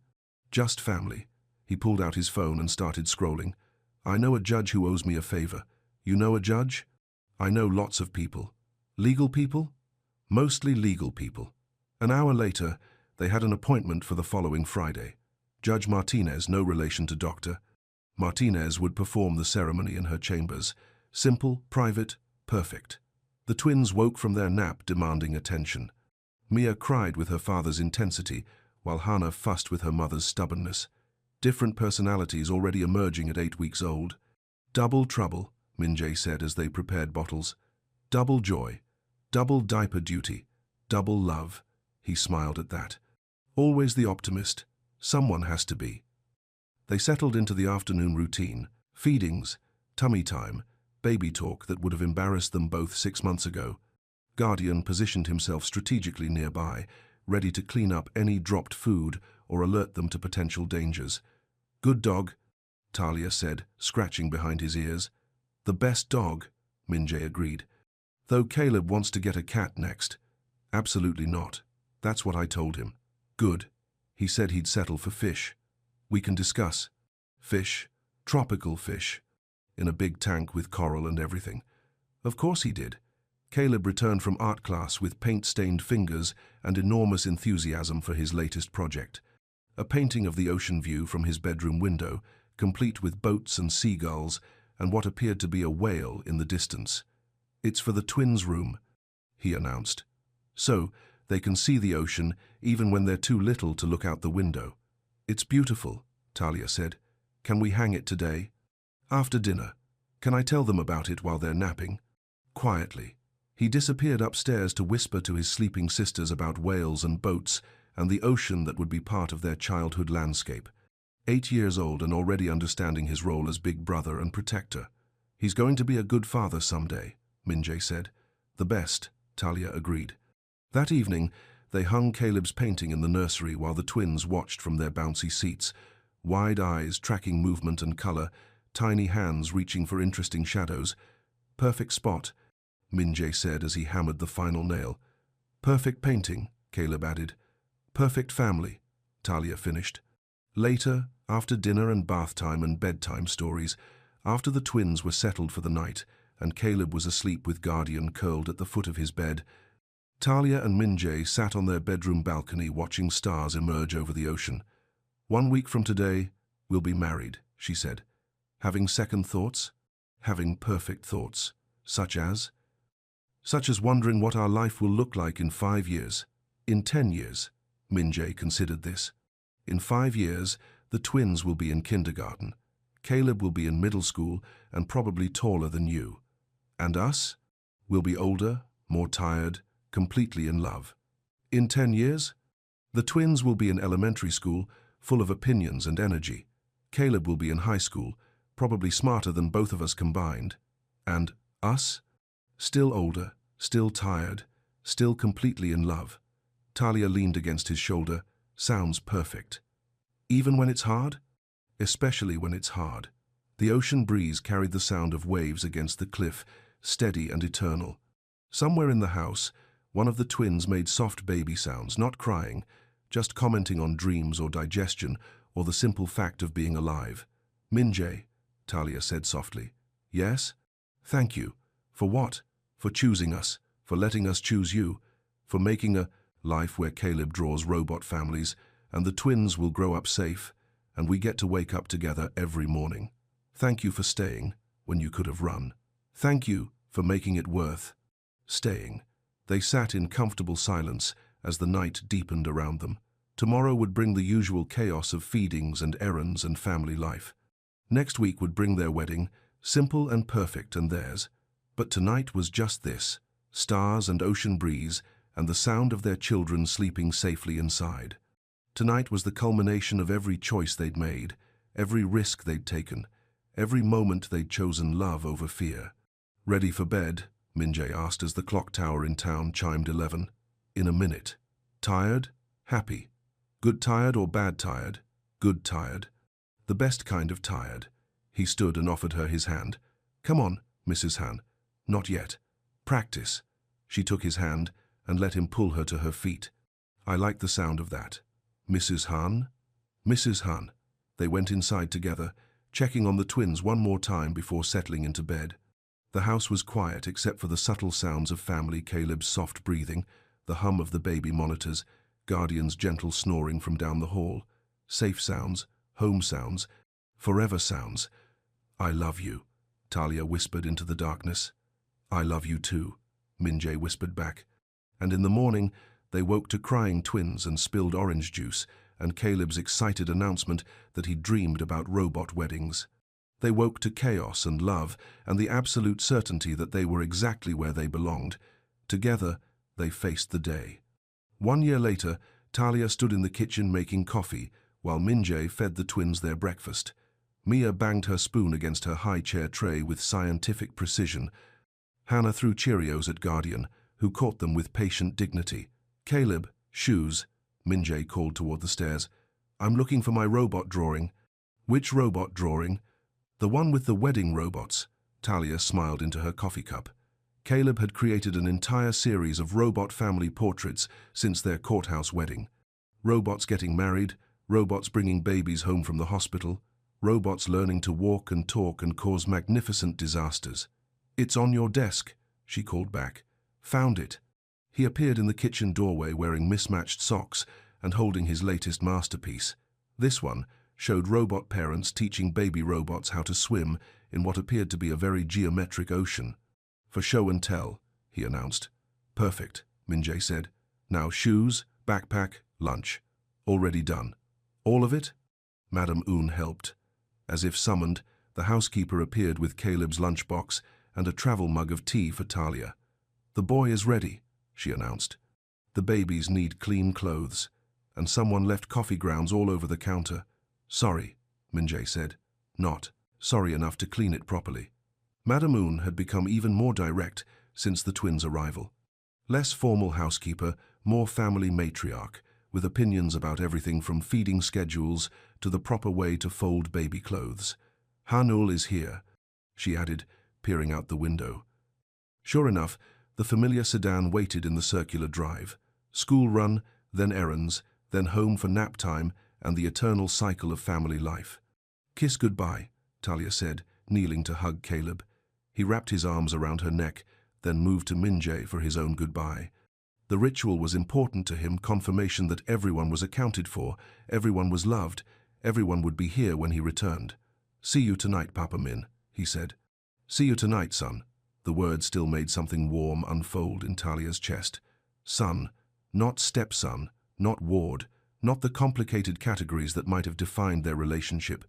"Just family." He pulled out his phone and started scrolling. "I know a judge who owes me a favor." "You know a judge?" "I know lots of people." "Legal people?" "Mostly legal people." An hour later, they had an appointment for the following Friday. Judge Martinez, no relation to Doctor. Martinez would perform the ceremony in her chambers. Simple, private, perfect. The twins woke from their nap demanding attention. Mia cried with her father's intensity, while Hannah fussed with her mother's stubbornness. Different personalities already emerging at 8 weeks old. "Double trouble," Minjay said as they prepared bottles. "Double joy, double diaper duty, double love." He smiled at that. Always the optimist. Someone has to be. They settled into the afternoon routine. Feedings, tummy time, baby talk that would have embarrassed them both 6 months ago. Guardian positioned himself strategically nearby, ready to clean up any dropped food or alert them to potential dangers. "Good dog," Talia said, scratching behind his ears. "The best dog," Minjay agreed. "Though Caleb wants to get a cat next." "Absolutely not. That's what I told him." "Good. He said he'd settle for fish." "We can discuss." "Fish? Tropical fish. In a big tank with coral and everything." "Of course he did. Caleb returned from art class with paint-stained fingers and enormous enthusiasm for his latest project. A painting of the ocean view from his bedroom window, complete with boats and seagulls and what appeared to be a whale in the distance. "It's for the twins' room," he announced. "So they can see the ocean even when they're too little to look out the window." "It's beautiful," Talia said. "Can we hang it today?" "After dinner. Can I tell them about it while they're napping?" Quietly, he disappeared upstairs to whisper to his sleeping sisters about whales and boats and the ocean that would be part of their childhood landscape. 8 years old and already understanding his role as big brother and protector. "He's going to be a good father someday," Minjae said. "The best," Talia agreed. That evening, they hung Caleb's painting in the nursery while the twins watched from their bouncy seats, wide eyes tracking movement and color, tiny hands reaching for interesting shadows. "Perfect spot," Minjae said as he hammered the final nail. "Perfect painting," Caleb added. "Perfect family," Talia finished. Later, after dinner and bath time and bedtime stories, after the twins were settled for the night and Caleb was asleep with Guardian curled at the foot of his bed, Talia and Minjae sat on their bedroom balcony watching stars emerge over the ocean. "1 week from today, we'll be married," she said. "Having second thoughts? Having perfect thoughts. Such as wondering what our life will look like in 5 years. In 10 years, Minjae considered this. In 5 years, the twins will be in kindergarten. Caleb will be in middle school and probably taller than you. And us? We'll be older, more tired, completely in love. In 10 years, the twins will be in elementary school, full of opinions and energy. Caleb will be in high school, probably smarter than both of us combined. And us? Still older, still tired, still completely in love." Talia leaned against his shoulder. "Sounds perfect." "Even when it's hard?" "Especially when it's hard." The ocean breeze carried the sound of waves against the cliff, steady and eternal. Somewhere in the house, one of the twins made soft baby sounds, not crying, just commenting on dreams or digestion or the simple fact of being alive. "Minjae," Talia said softly. "Yes?" "Thank you." "For what?" "For choosing us, for letting us choose you, for making a life where Caleb draws robot families, and the twins will grow up safe, and we get to wake up together every morning. Thank you for staying when you could have run. Thank you for making it worth staying." They sat in comfortable silence as the night deepened around them. Tomorrow would bring the usual chaos of feedings and errands and family life. Next week would bring their wedding, simple and perfect and theirs. But tonight was just this, stars and ocean breeze and the sound of their children sleeping safely inside. Tonight was the culmination of every choice they'd made, every risk they'd taken, every moment they'd chosen love over fear. "Ready for bed?" Minjae asked as the clock tower in town chimed 11. "In a minute." "Tired? Happy? Good tired or bad tired?" "Good tired. The best kind of tired." He stood and offered her his hand. "Come on, Mrs. Han." "Not yet. Practice." She took his hand and let him pull her to her feet. "I like the sound of that." "Mrs. Han?" "Mrs. Han." They went inside together, checking on the twins one more time before settling into bed. The house was quiet except for the subtle sounds of family, Caleb's soft breathing, the hum of the baby monitors, Guardian's gentle snoring from down the hall. Safe sounds, home sounds, forever sounds. "I love you," Talia whispered into the darkness. "I love you too," Minjae whispered back. And in the morning, they woke to crying twins and spilled orange juice, and Caleb's excited announcement that he dreamed about robot weddings. They woke to chaos and love and the absolute certainty that they were exactly where they belonged. Together, they faced the day. 1 year later, Talia stood in the kitchen making coffee, while Minjae fed the twins their breakfast. Mia banged her spoon against her high chair tray with scientific precision. Hannah threw Cheerios at Guardian, who caught them with patient dignity. "Caleb, shoes," Minjae called toward the stairs. "I'm looking for my robot drawing." "Which robot drawing?" "The one with the wedding robots." Talia smiled into her coffee cup. Caleb had created an entire series of robot family portraits since their courthouse wedding. Robots getting married, robots bringing babies home from the hospital, robots learning to walk and talk and cause magnificent disasters. "It's on your desk," she called back. Found it. He appeared in the kitchen doorway wearing mismatched socks and holding his latest masterpiece. This one showed robot parents teaching baby robots how to swim in what appeared to be a very geometric ocean. For show and tell, he announced. Perfect, Min-jae said. Now shoes, backpack, lunch. Already done. All of it? Madame Un helped. As if summoned, the housekeeper appeared with Caleb's lunchbox and a travel mug of tea for Talia. The boy is ready, she announced. The babies need clean clothes, and someone left coffee grounds all over the counter. Sorry, Min-jae said. Not sorry enough to clean it properly. Madame Un had become even more direct since the twins' arrival. Less formal housekeeper, more family matriarch, with opinions about everything from feeding schedules to the proper way to fold baby clothes. Hanul is here, she added, peering out the window. Sure enough, the familiar sedan waited in the circular drive. School run, then errands, then home for nap time and the eternal cycle of family life. Kiss goodbye, Talia said, kneeling to hug Caleb. He wrapped his arms around her neck, then moved to Min-jae for his own goodbye. The ritual was important to him, confirmation that everyone was accounted for, everyone was loved, everyone would be here when he returned. See you tonight, Papa Min, he said. See you tonight, son. The word still made something warm unfold in Talia's chest. Son, not stepson, not ward, not the complicated categories that might have defined their relationship.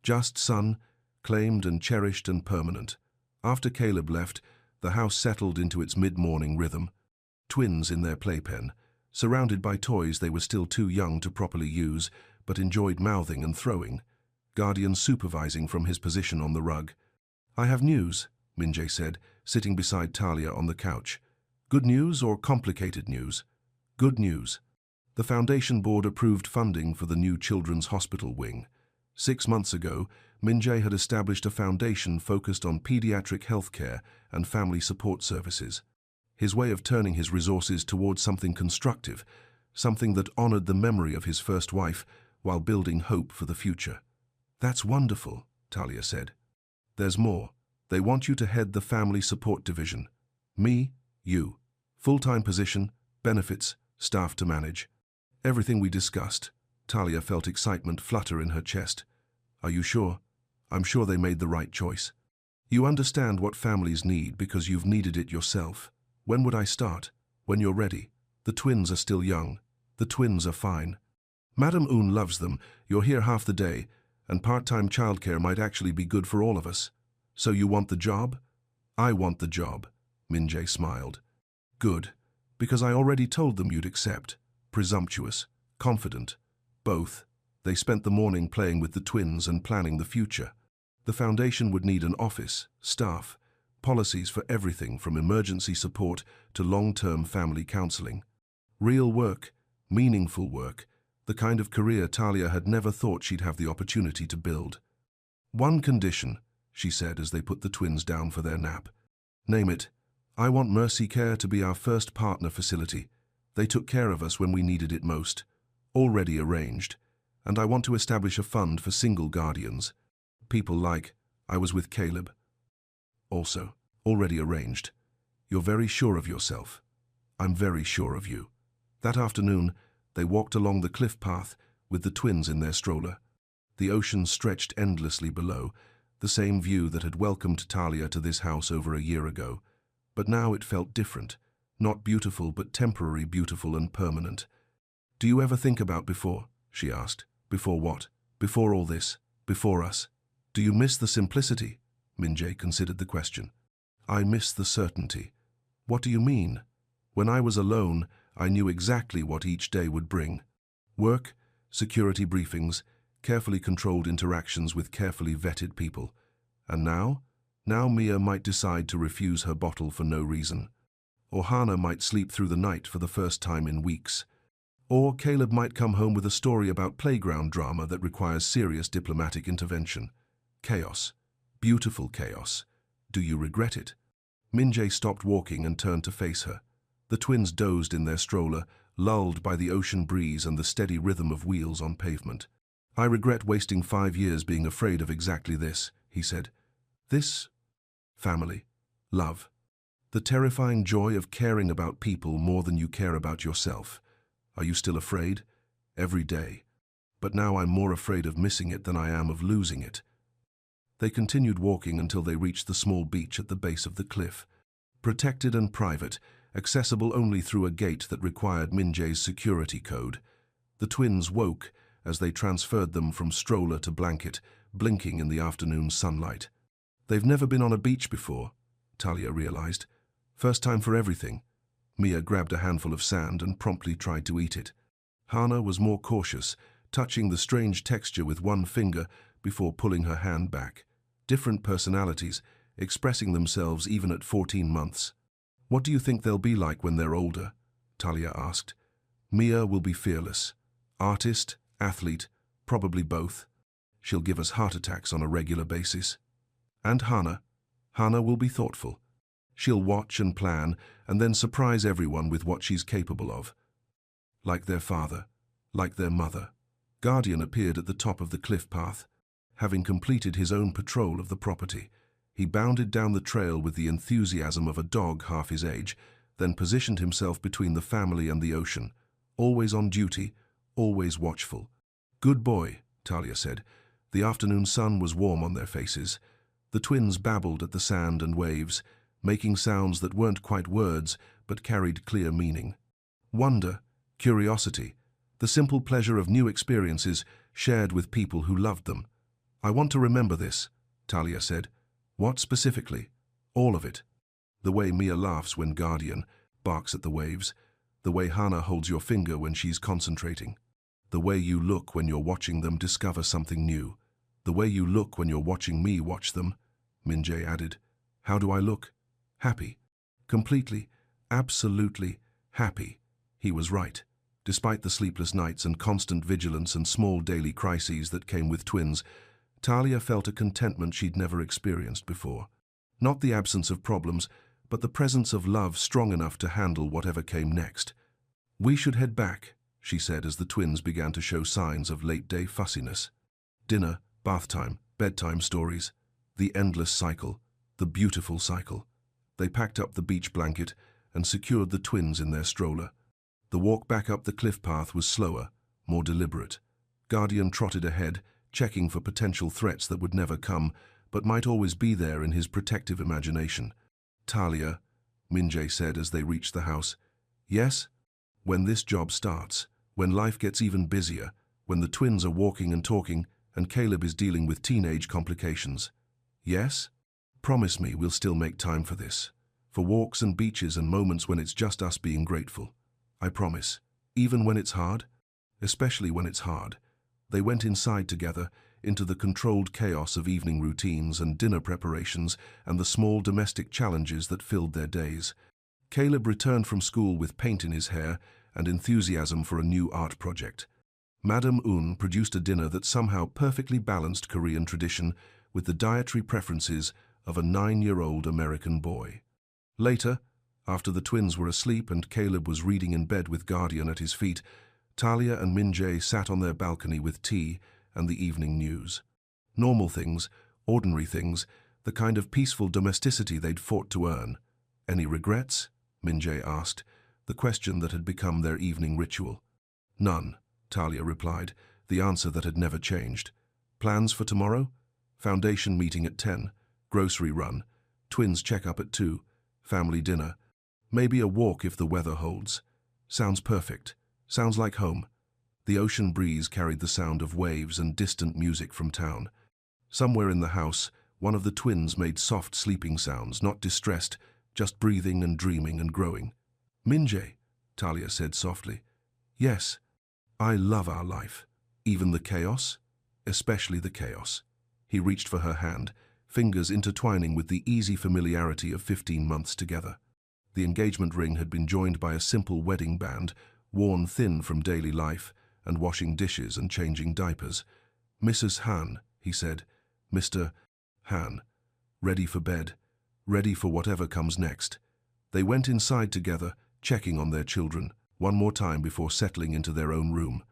Just son, claimed and cherished and permanent. After Caleb left, the house settled into its mid-morning rhythm. Twins in their playpen, surrounded by toys they were still too young to properly use, but enjoyed mouthing and throwing. Guardian supervising from his position on the rug. I have news, Min-jae said, sitting beside Talia on the couch. Good news or complicated news? Good news. The Foundation Board approved funding for the new Children's Hospital wing. 6 months ago, Min-jae had established a foundation focused on pediatric healthcare and family support services. His way of turning his resources towards something constructive, something that honored the memory of his first wife while building hope for the future. That's wonderful, Talia said. There's more. They want you to head the family support division. Me, you. Full-time position, benefits, staff to manage. Everything we discussed. Talia felt excitement flutter in her chest. Are you sure? I'm sure they made the right choice. You understand what families need because you've needed it yourself. When would I start? When you're ready. The twins are still young. The twins are fine. Madame Un loves them. You're here half the day, and part-time childcare might actually be good for all of us. So you want the job? I want the job, Min-jae smiled. Good, because I already told them you'd accept. Presumptuous, confident, both. They spent the morning playing with the twins and planning the future. The foundation would need an office, staff, policies for everything from emergency support to long-term family counseling. Real work, meaningful work, the kind of career Talia had never thought she'd have the opportunity to build. One condition, she said as they put the twins down for their nap. Name it. I want Mercy Care to be our first partner facility. They took care of us when we needed it most. Already arranged. And I want to establish a fund for single guardians. People like, I was with Caleb. Also, already arranged. You're very sure of yourself. I'm very sure of you. That afternoon, they walked along the cliff path with the twins in their stroller. The ocean stretched endlessly below, the same view that had welcomed Talia to this house over a year ago. But now it felt different. Not beautiful, but temporary, beautiful and permanent. Do you ever think about before? She asked. Before what? Before all this? Before us? Do you miss the simplicity? Min-jae considered the question. I miss the certainty. What do you mean? When I was alone, I knew exactly what each day would bring. Work, security briefings, carefully controlled interactions with carefully vetted people. And now? Now Mia might decide to refuse her bottle for no reason. Or Hana might sleep through the night for the first time in weeks. Or Caleb might come home with a story about playground drama that requires serious diplomatic intervention. Chaos. Beautiful chaos. Do you regret it? Min-jae stopped walking and turned to face her. The twins dozed in their stroller, lulled by the ocean breeze and the steady rhythm of wheels on pavement. I regret wasting 5 years being afraid of exactly this, he said. This? Family. Love. The terrifying joy of caring about people more than you care about yourself. Are you still afraid? Every day. But now I'm more afraid of missing it than I am of losing it. They continued walking until they reached the small beach at the base of the cliff. Protected and private, accessible only through a gate that required Min-jae's security code. The twins woke as they transferred them from stroller to blanket, blinking in the afternoon sunlight. They've never been on a beach before, Talia realized. First time for everything. Mia grabbed a handful of sand and promptly tried to eat it. Hana was more cautious, touching the strange texture with one finger before pulling her hand back. Different personalities, expressing themselves even at 14 months. What do you think they'll be like when they're older? Talia asked. Mia will be fearless. Artist, athlete, probably both. She'll give us heart attacks on a regular basis. And Hana will be thoughtful. She'll watch and plan and then surprise everyone with what she's capable of. Like their father, like their mother. Guardian appeared at the top of the cliff path. Having completed his own patrol of the property, he bounded down the trail with the enthusiasm of a dog half his age, then positioned himself between the family and the ocean, always on duty, always watchful. Good boy, Talia said. The afternoon sun was warm on their faces. The twins babbled at the sand and waves, making sounds that weren't quite words but carried clear meaning. Wonder, curiosity, the simple pleasure of new experiences shared with people who loved them. I want to remember this, Talia said. What specifically? All of it. The way Mia laughs when Guardian barks at the waves, the way Hana holds your finger when she's concentrating, the way you look when you're watching them discover something new, the way you look when you're watching me watch them, Min-jae added. How do I look? Happy. Completely, absolutely happy. He was right. Despite the sleepless nights and constant vigilance and small daily crises that came with twins, Talia felt a contentment she'd never experienced before. Not the absence of problems, but the presence of love strong enough to handle whatever came next. We should head back, she said as the twins began to show signs of late-day fussiness. Dinner, bath time, bedtime stories. The endless cycle, the beautiful cycle. They packed up the beach blanket and secured the twins in their stroller. The walk back up the cliff path was slower, more deliberate. Guardian trotted ahead, checking for potential threats that would never come, but might always be there in his protective imagination. Talia, Min-jae said as they reached the house. Yes? When this job starts, when life gets even busier, when the twins are walking and talking, and Caleb is dealing with teenage complications. Yes? Promise me we'll still make time for this. For walks and beaches and moments when it's just us being grateful. I promise. Even when it's hard? Especially when it's hard. They went inside together, into the controlled chaos of evening routines and dinner preparations and the small domestic challenges that filled their days. Caleb returned from school with paint in his hair and enthusiasm for a new art project. Madame Un produced a dinner that somehow perfectly balanced Korean tradition with the dietary preferences of a 9-year-old American boy. Later, after the twins were asleep and Caleb was reading in bed with Guardian at his feet, Talia and Min-jae sat on their balcony with tea and the evening news. Normal things, ordinary things, the kind of peaceful domesticity they'd fought to earn. Any regrets? Min-jae asked, the question that had become their evening ritual. None, Talia replied, the answer that had never changed. Plans for tomorrow? Foundation meeting at 10, grocery run, twins check-up at 2, family dinner. Maybe a walk if the weather holds. Sounds perfect. Sounds like home. The ocean breeze carried the sound of waves and distant music from town. Somewhere in the house, one of the twins made soft sleeping sounds, not distressed, just breathing and dreaming and growing. Min-jae, Talia said softly. Yes, I love our life. Even the chaos? Especially the chaos. He reached for her hand, fingers intertwining with the easy familiarity of 15 months together. The engagement ring had been joined by a simple wedding band, worn thin from daily life and washing dishes and changing diapers. Mrs. Han, he said. Mr. Han. Ready for bed, ready for whatever comes next. They went inside together, checking on their children, one more time before settling into their own room.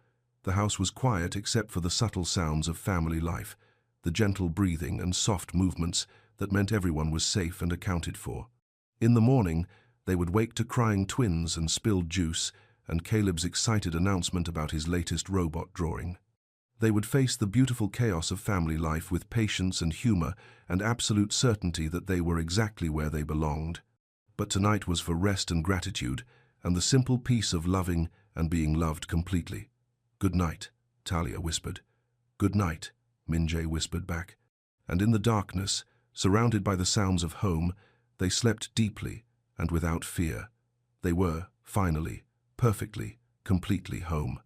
The house was quiet except for the subtle sounds of family life, the gentle breathing and soft movements that meant everyone was safe and accounted for. In the morning, they would wake to crying twins and spilled juice, and Caleb's excited announcement about his latest robot drawing. They would face the beautiful chaos of family life with patience and humor and absolute certainty that they were exactly where they belonged. But tonight was for rest and gratitude, and the simple peace of loving and being loved completely. "Good night," Talia whispered. "Good night," Minjae whispered back. And in the darkness, surrounded by the sounds of home, they slept deeply and without fear. They were, finally, perfectly, completely home.